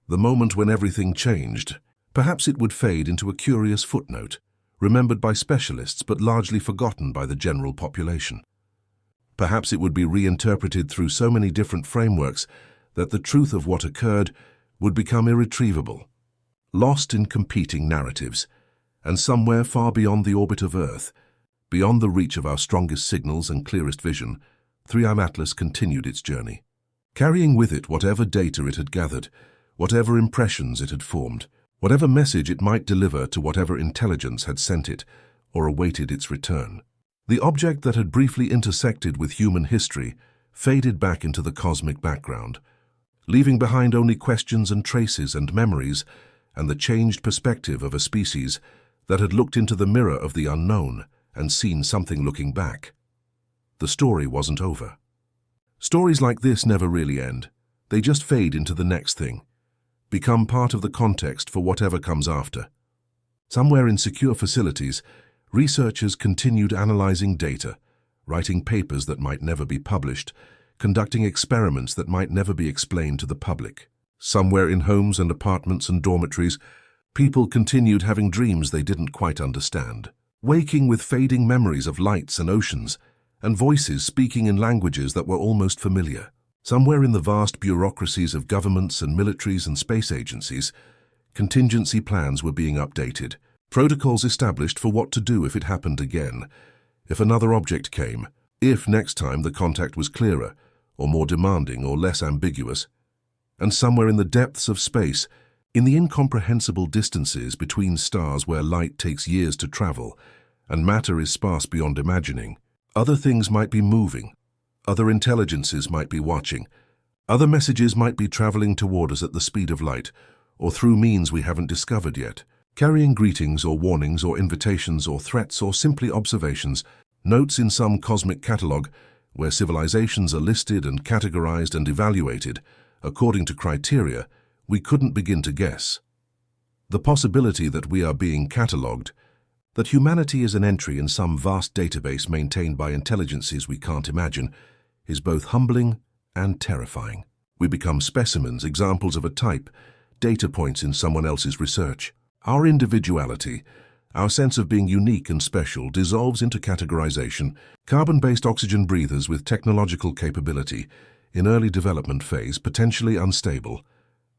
the moment when everything changed. Perhaps it would fade into a curious footnote, remembered by specialists but largely forgotten by the general population. Perhaps it would be reinterpreted through so many different frameworks that the truth of what occurred would become irretrievable, lost in competing narratives, and somewhere far beyond the orbit of Earth, beyond the reach of our strongest signals and clearest vision, 3M Atlas continued its journey, carrying with it whatever data it had gathered, whatever impressions it had formed, whatever message it might deliver to whatever intelligence had sent it or awaited its return. The object that had briefly intersected with human history faded back into the cosmic background, leaving behind only questions and traces and memories and the changed perspective of a species that had looked into the mirror of the unknown and seen something looking back. The story wasn't over. Stories like this never really end. They just fade into the next thing, become part of the context for whatever comes after. Somewhere in secure facilities, researchers continued analyzing data, writing papers that might never be published, conducting experiments that might never be explained to the public. Somewhere in homes and apartments and dormitories, people continued having dreams they didn't quite understand, waking with fading memories of lights and oceans, and voices speaking in languages that were almost familiar. Somewhere in the vast bureaucracies of governments and militaries and space agencies, contingency plans were being updated, protocols established for what to do if it happened again, if another object came, if next time the contact was clearer, or more demanding or less ambiguous. And somewhere in the depths of space, in the incomprehensible distances between stars where light takes years to travel, and matter is sparse beyond imagining, other things might be moving, other intelligences might be watching, other messages might be traveling toward us at the speed of light, or through means we haven't discovered yet, carrying greetings or warnings or invitations or threats or simply observations, notes in some cosmic catalogue where civilizations are listed and categorized and evaluated according to criteria we couldn't begin to guess. The possibility that we are being catalogued, that humanity is an entry in some vast database maintained by intelligences we can't imagine, is both humbling and terrifying. We become specimens, examples of a type, data points in someone else's research. Our individuality, our sense of being unique and special, dissolves into categorization. Carbon-based oxygen breathers with technological capability, in early development phase, potentially unstable,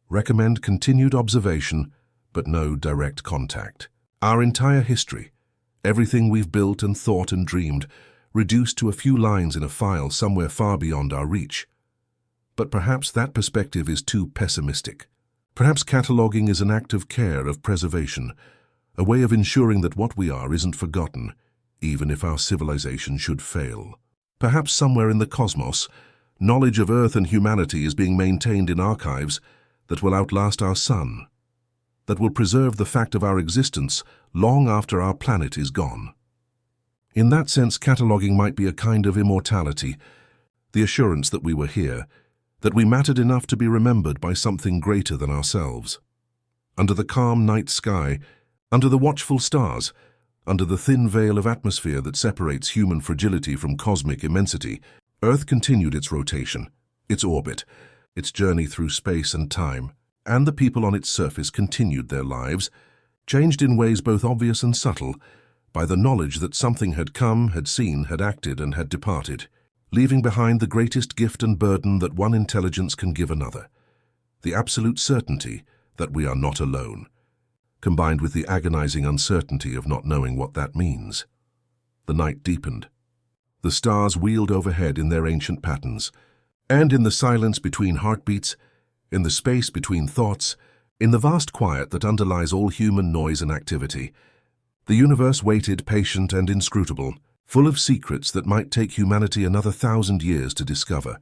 recommend continued observation but no direct contact. Our entire history, everything we've built and thought and dreamed, reduced to a few lines in a file somewhere far beyond our reach. But perhaps that perspective is too pessimistic. Perhaps cataloging is an act of care, of preservation, a way of ensuring that what we are isn't forgotten, even if our civilization should fail. Perhaps somewhere in the cosmos, knowledge of Earth and humanity is being maintained in archives that will outlast our sun, that will preserve the fact of our existence long after our planet is gone. In that sense, cataloging might be a kind of immortality, the assurance that we were here, that we mattered enough to be remembered by something greater than ourselves. Under the calm night sky, under the watchful stars, under the thin veil of atmosphere that separates human fragility from cosmic immensity, Earth continued its rotation, its orbit, its journey through space and time, and the people on its surface continued their lives, changed in ways both obvious and subtle, by the knowledge that something had come, had seen, had acted, and had departed, leaving behind the greatest gift and burden that one intelligence can give another, the absolute certainty that we are not alone, combined with the agonizing uncertainty of not knowing what that means. The night deepened. The stars wheeled overhead in their ancient patterns, and in the silence between heartbeats, in the space between thoughts, in the vast quiet that underlies all human noise and activity, the universe waited, patient and inscrutable, full of secrets that might take humanity another 1,000 years to discover,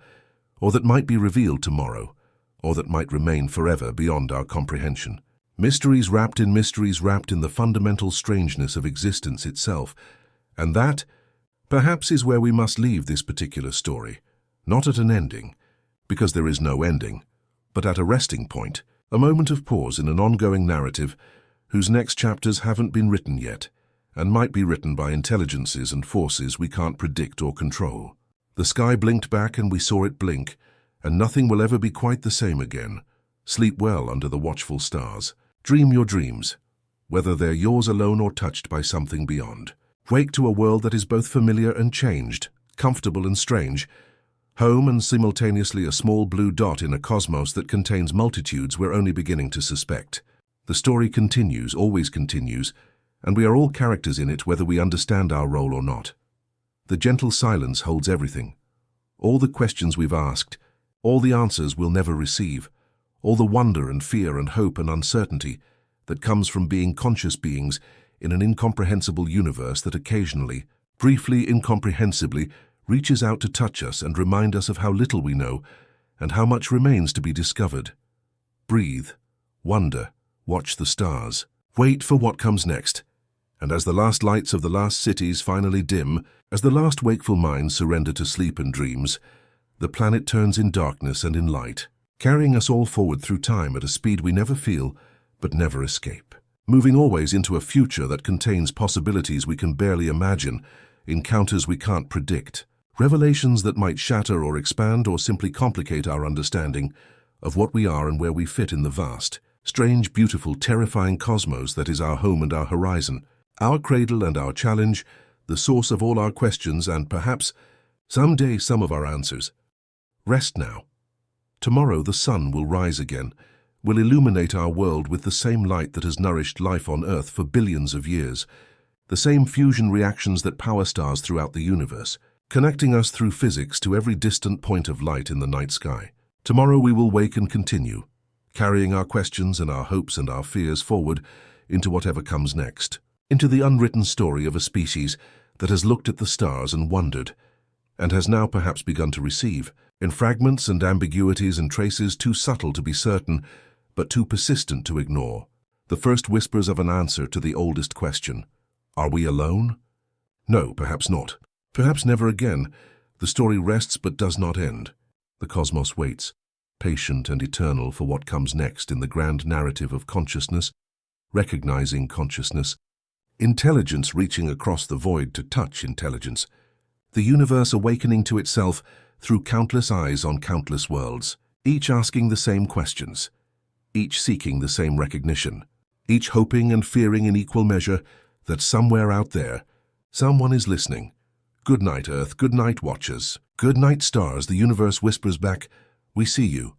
or that might be revealed tomorrow, or that might remain forever beyond our comprehension. Mysteries wrapped in the fundamental strangeness of existence itself, and that, perhaps, is where we must leave this particular story, not at an ending, because there is no ending, but at a resting point, a moment of pause in an ongoing narrative whose next chapters haven't been written yet, and might be written by intelligences and forces we can't predict or control. The sky blinked back and we saw it blink, and nothing will ever be quite the same again. Sleep well under the watchful stars. Dream your dreams. whether they're yours alone or touched by something beyond. Wake to a world that is both familiar and changed, comfortable and strange, home and simultaneously a small blue dot in a cosmos that contains multitudes we're only beginning to suspect. The story continues, always continues, and we are all characters in it whether we understand our role or not. The gentle silence holds everything. All the questions we've asked, all the answers we'll never receive, all the wonder and fear and hope and uncertainty that comes from being conscious beings in an incomprehensible universe that occasionally, briefly, incomprehensibly, reaches out to touch us and remind us of how little we know and how much remains to be discovered. Breathe, wonder, watch the stars, wait for what comes next. And as the last lights of the last cities finally dim, as the last wakeful minds surrender to sleep and dreams, the planet turns in darkness and in light, carrying us all forward through time at a speed we never feel but never escape, moving always into a future that contains possibilities we can barely imagine, encounters we can't predict, revelations that might shatter or expand or simply complicate our understanding of what we are and where we fit in the vast, strange, beautiful, terrifying cosmos that is our home and our horizon, our cradle and our challenge, the source of all our questions and perhaps, someday, some of our answers. Rest now. Tomorrow the sun will rise again, will illuminate our world with the same light that has nourished life on Earth for billions of years, the same fusion reactions that power stars throughout the universe, connecting us through physics to every distant point of light in the night sky. Tomorrow we will wake and continue, carrying our questions and our hopes and our fears forward into whatever comes next, into the unwritten story of a species that has looked at the stars and wondered, and has now perhaps begun to receive, in fragments and ambiguities and traces too subtle to be certain, but too persistent to ignore, the first whispers of an answer to the oldest question. Are we alone? No, perhaps not. Perhaps never again. The story rests but does not end. The cosmos waits, patient and eternal for what comes next in the grand narrative of consciousness, recognizing consciousness, intelligence reaching across the void to touch intelligence, the universe awakening to itself through countless eyes on countless worlds, each asking the same questions, each seeking the same recognition, each hoping and fearing in equal measure that somewhere out there, someone is listening. Good night, Earth. Good night, watchers. Good night, stars. The universe whispers back, we see you.